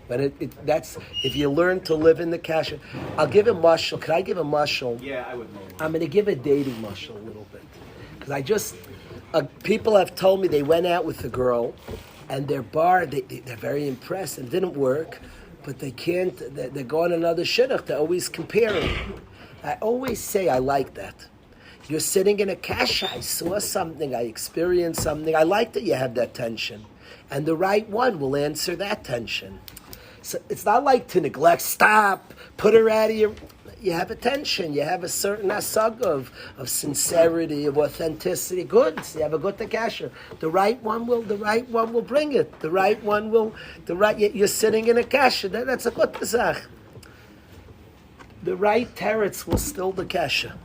S2: That's if you learn to live in the kasha. I'll give a mashal. Can I give a mashal?
S1: Yeah, I would.
S2: I'm going to give a dating mashal a little bit. Because people have told me they went out with a girl, and they're very impressed, and it didn't work, but they can't, they're going another shidduch, they're always comparing. I always say I like that. You're sitting in a kasha, I saw something, I experienced something, I like that you have that tension. And the right one will answer that tension. So it's not like to neglect, stop, put her out of your... You have a tension, you have a certain asag of sincerity, of authenticity. Good, so you have a good kasha. The right one will bring it. You're sitting in a kasha, that's a good zach. The right teretz will still the kasha.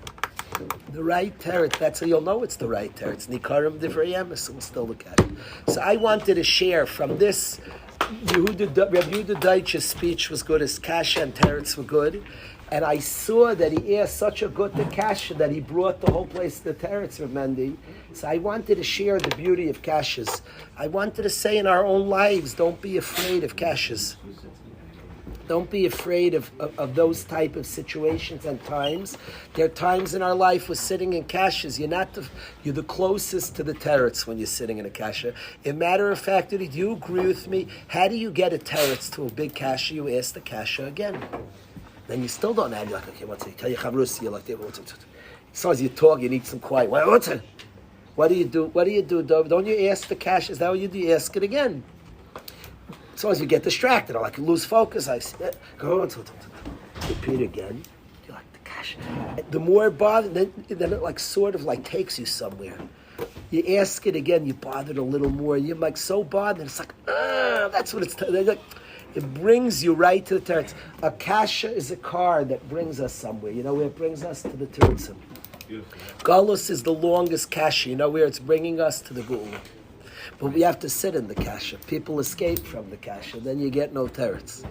S2: The right teretz, that's how you'll know it's the right teretz. Nikarim divrei emes will still the kasha. So I wanted to share from this. Rabbi Yehuda Deutsch's speech was good, his kasha and teretz were good. And I saw that he asked such a good kasha that he brought the whole place to the teretz of Mendy. So I wanted to share the beauty of kashas. I wanted to say in our own lives, don't be afraid of kashas. Don't be afraid of those type of situations and times. There are times in our life we're sitting in kashas. You're the closest to the teretz when you're sitting in a kasha. As a matter of fact, do you agree with me? How do you get a teretz to a big kasha? You ask the kasha again. Then you still don't have, you're like, okay, what's it? Tell your chavrus, you're like, so as you talk, you need some quiet. What's it? What do you do, Dov? Don't you ask the kasha? Is that what you do? You ask it again. So as you get distracted, or like you lose focus, I say, go on, repeat again. You're like, the kasha. The more bothered, then it like sort of like takes you somewhere. You ask it again, you're bothered a little more. You're like so bothered, it's like, that's what it's, it brings you right to the teretz. A kasha is a car that brings us somewhere. You know where it brings us? To the teretzim. Galus is the longest kasha. You know where it's bringing us? To the geula. But we have to sit in the kasha. People escape from the kasha. Then you get no teretz.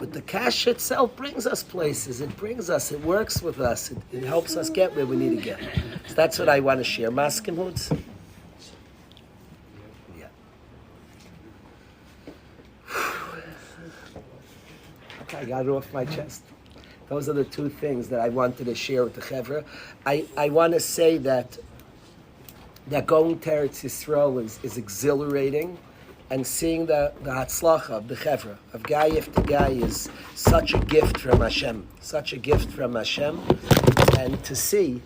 S2: But the Kashya itself brings us places. It brings us. It works with us. It helps us get where we need to get. So that's what I want to share. Maskim hoods. Yeah. Okay, I got it off my chest. Those are the two things that I wanted to share with the Chevra. I want to say that going to Eretz Yisrael is exhilarating, and seeing the Hatzlacha of the Chevra, of Guy after Guy, is such a gift from Hashem. Such a gift from Hashem. And to see,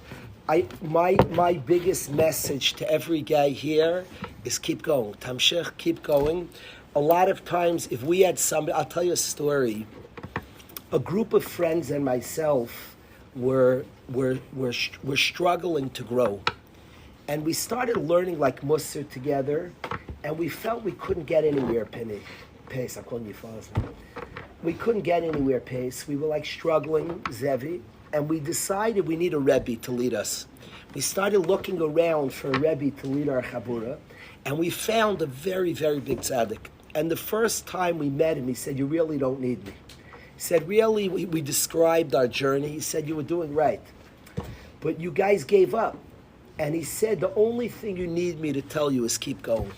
S2: my biggest message to every guy here is keep going. Tamshich, keep going. A lot of times, if we had somebody, I'll tell you a story. A group of friends and myself were struggling to grow. And we started learning like Musar together, and we felt we couldn't get anywhere, Pace. I'm calling you fathers now. We couldn't get anywhere, Pace. We were like struggling, Zevi, and we decided we need a Rebbe to lead us. We started looking around for a Rebbe to lead our Chabura, and we found a very, very big tzaddik. And the first time we met him, he said, "You really don't need me." He said, "Really, we described our journey." He said, "You were doing right, but you guys gave up." And he said, "The only thing you need me to tell you is keep going."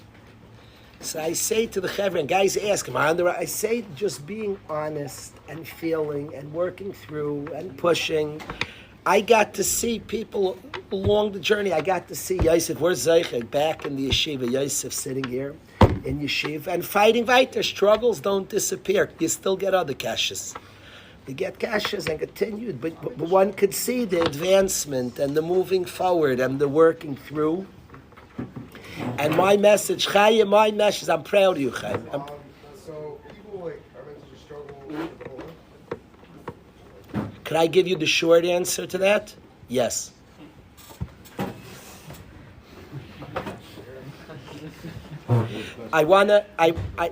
S2: So I say to the Chevra, and guys ask him, I say just being honest and feeling and working through and pushing. I got to see people along the journey. I got to see Yosef, where's Zeichek, back in the yeshiva, Yosef sitting here in yeshiva, and fighting weiter. Struggles don't disappear. You still get other kashyas. We get kashyas and continued, but one could see the advancement and the moving forward and the working through. And my message, Chaim, I'm proud of you, Chaim.
S4: So people are meant to just struggle with the whole.
S2: Could I give you the short answer to that? Yes.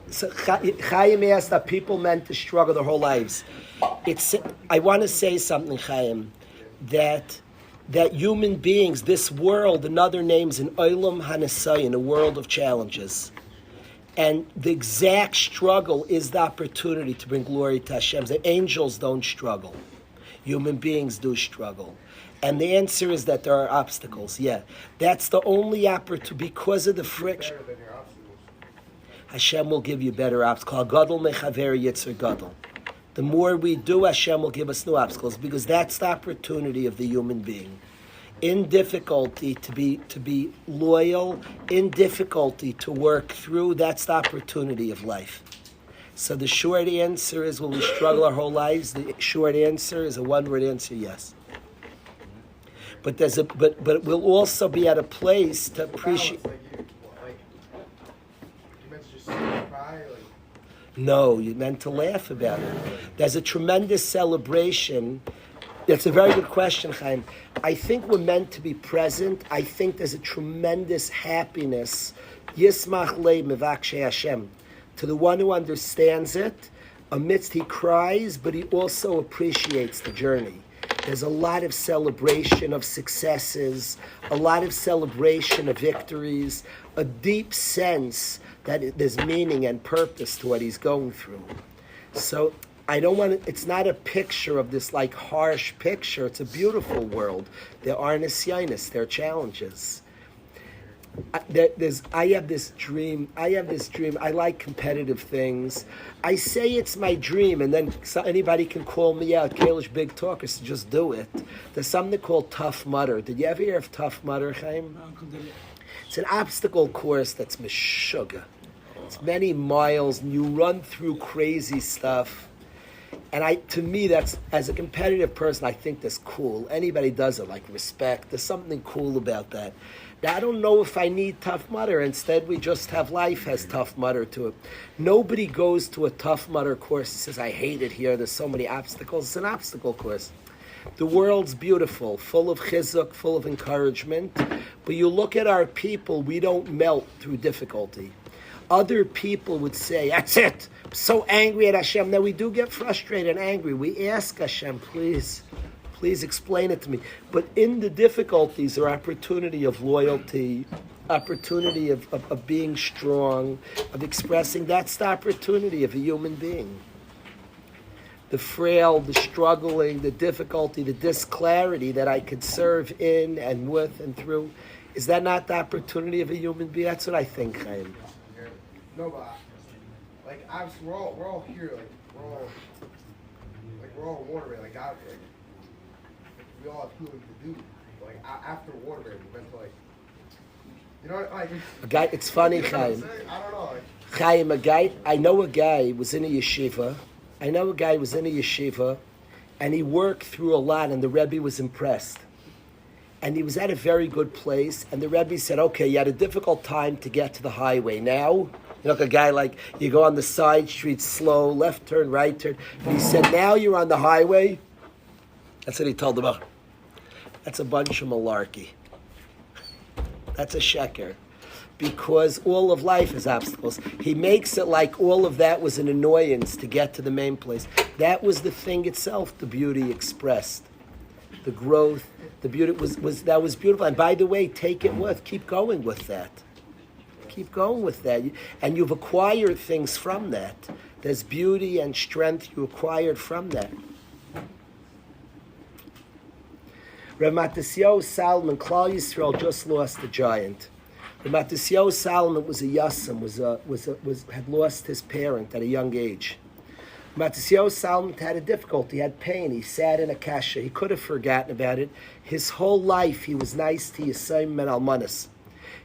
S2: So Chaim asked that people meant to struggle their whole lives. I want to say something, Chaim, that human beings, this world, another name's an Olam Hanasayin, a world of challenges. And the exact struggle is the opportunity to bring glory to Hashem. The angels don't struggle. Human beings do struggle. And the answer is that there are obstacles. Yeah. That's the only opportunity, because of the friction.
S4: Better than your obstacles.
S2: Hashem will give you better obstacles. Gadol mechaver yitzur gadol. The more we do, Hashem will give us new obstacles, because that's the opportunity of the human being. In difficulty to be loyal, in difficulty to work through, that's the opportunity of life. So the short answer is, will we struggle our whole lives? The short answer is a one-word answer, yes. But but we'll also be at a place to appreciate.
S4: Like you meant to just sit and cry,
S2: No, you meant to laugh about it. There's a tremendous celebration. That's a very good question, Chaim. I think we're meant to be present. I think there's a tremendous happiness. Yismach le mevakshe Hashem. To the one who understands it, amidst he cries, but he also appreciates the journey. There's a lot of celebration of successes, a lot of celebration of victories, a deep sense that there's meaning and purpose to what he's going through. So I don't want to, it's not a picture of this like harsh picture. It's a beautiful world. There are nisyonis, there are challenges. I have this dream. I like competitive things. I say it's my dream, and then anybody can call me out. Kalish big talkers, just do it. There's something called Tough Mudder. Did you ever hear of Tough Mudder, Chaim? It's an obstacle course that's meshuggah. It's many miles, and you run through crazy stuff. And to me, that's, as a competitive person, I think that's cool. Anybody does it, like respect. There's something cool about that. Now, I don't know if I need Tough Mudder. Instead, we just have life has Tough Mudder to it. Nobody goes to a Tough Mudder course and says, I hate it here, there's so many obstacles. It's an obstacle course. The world's beautiful, full of chizuk, full of encouragement. But you look at our people, we don't melt through difficulty. Other people would say, that's it, I'm so angry at Hashem. Now, we do get frustrated and angry. We ask Hashem, please explain it to me. But in the difficulties are opportunity of loyalty, opportunity of being strong, of expressing. That's the opportunity of a human being. the frail, the struggling, the difficulty, the disclarity that I could serve in and with and through. Is that not the opportunity of a human being? That's what I think, Chaim.
S4: No, but like obviously we're all here, we're all waterway, like God, like we all have healing to do. Like after waterway, we went to like, you know, like
S2: A guy. It's funny,
S4: you know what I'm
S2: Chaim.
S4: saying? I don't know. Like,
S2: Chaim, I know a guy was in a yeshiva. And he worked through a lot, and the Rebbe was impressed. And he was at a very good place, and the Rebbe said, okay, you had a difficult time to get to the highway. Now, you know, like a guy like, you go on the side streets slow, left turn, right turn. And he said, now you're on the highway. That's what he told him. That's a bunch of malarkey. That's a sheker. Because all of life is obstacles. He makes it like all of that was an annoyance to get to the main place. That was the thing itself, the beauty expressed. The growth, the beauty was beautiful. And by the way, keep going with that. Keep going with that. And you've acquired things from that. There's beauty and strength you acquired from that. Rav Matisyahu Salman, Klal Yisrael just lost a giant. Rav Matisyahu Salman was a yasam, had lost his parent at a young age. Rav Matisyahu Salman had a difficulty, he had pain, he sat in a Kashya, he could have forgotten about it. His whole life he was nice to Yisayim and Almanas.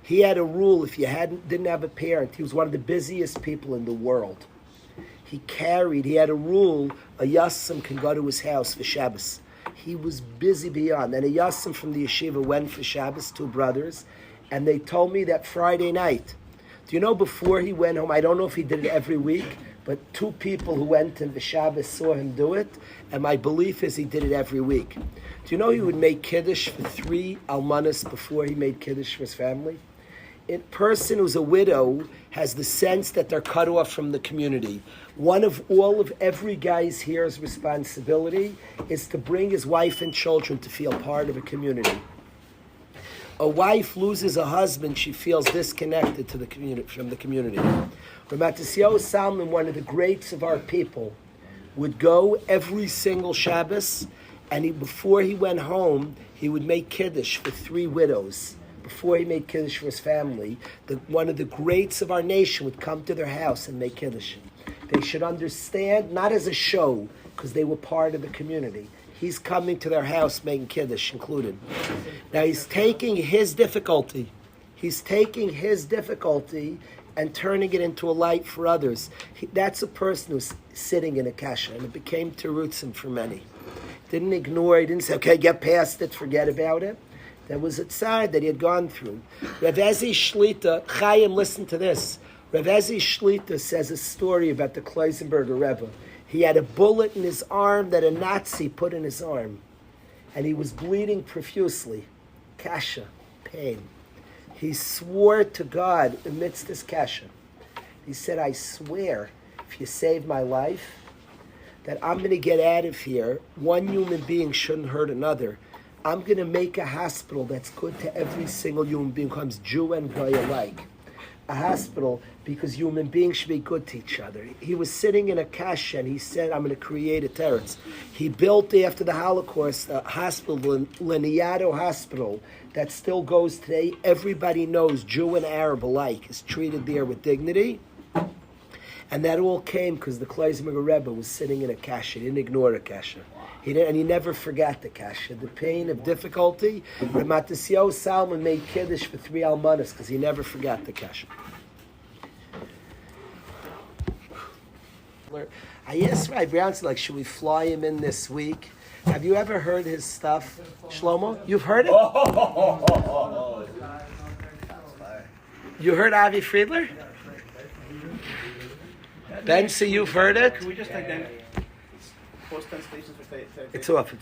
S2: He had a rule, if you didn't have a parent, he was one of the busiest people in the world. He had a rule, a yasam can go to his house for Shabbos. He was busy beyond. And a yasam from the yeshiva went for Shabbos, 2 brothers, and they told me that Friday night, do you know before he went home, I don't know if he did it every week, but 2 people who went in the Shabbos saw him do it, and my belief is he did it every week. Do you know he would make Kiddush for 3 almanas before he made Kiddush for his family? A person who's a widow has the sense that they're cut off from the community. One of every guy's here's responsibility is to bring his wife and children to feel part of a community. A wife loses a husband, she feels disconnected to the community, from the community. Rav Matisyahu Salman, one of the greats of our people, would go every single Shabbos, and before he went home, he would make Kiddush for 3 widows. Before he made Kiddush for his family, one of the greats of our nation would come to their house and make Kiddush. They should understand, not as a show, because they were part of the community. He's coming to their house making Kiddush included. Now he's taking his difficulty and turning it into a light for others. That's a person who's sitting in a kasha, and it became terutzim for many. Didn't ignore, he didn't say, okay, get past it, forget about it. There was a tzad that he had gone through. Rav Ezi Shlita, Chaim, listen to this. Rav Ezi Shlita says a story about the Kloisenberger Rebbe. He had a bullet in his arm that a Nazi put in his arm. And he was bleeding profusely. Kasha, pain. He swore to God amidst this kasha. He said, I swear, if you save my life, that I'm going to get out of here. One human being shouldn't hurt another. I'm going to make a hospital that's good to every single human being, comes Jew and Goy alike. A hospital because human beings should be good to each other. He was sitting in a kasha and he said, I'm going to create a teretz. He built after the Holocaust a hospital, Leniado Hospital, that still goes today. Everybody knows Jew and Arab alike is treated there with dignity. And that all came because the Kloisenberger Rebbe was sitting in a kasha. He didn't ignore the kasha. He never forgot the kasha. The pain of difficulty. Rav Matisyahu Salman made Kiddush for 3 almanas because he never forgot the kasha. I asked Rabbi Brownson, like, should we fly him in this week? Have you ever heard his stuff, Shlomo? You've heard it? You heard Avi Friedler? Ben, so you've heard it?
S1: Can we just like then post 10 stations for
S2: It's off.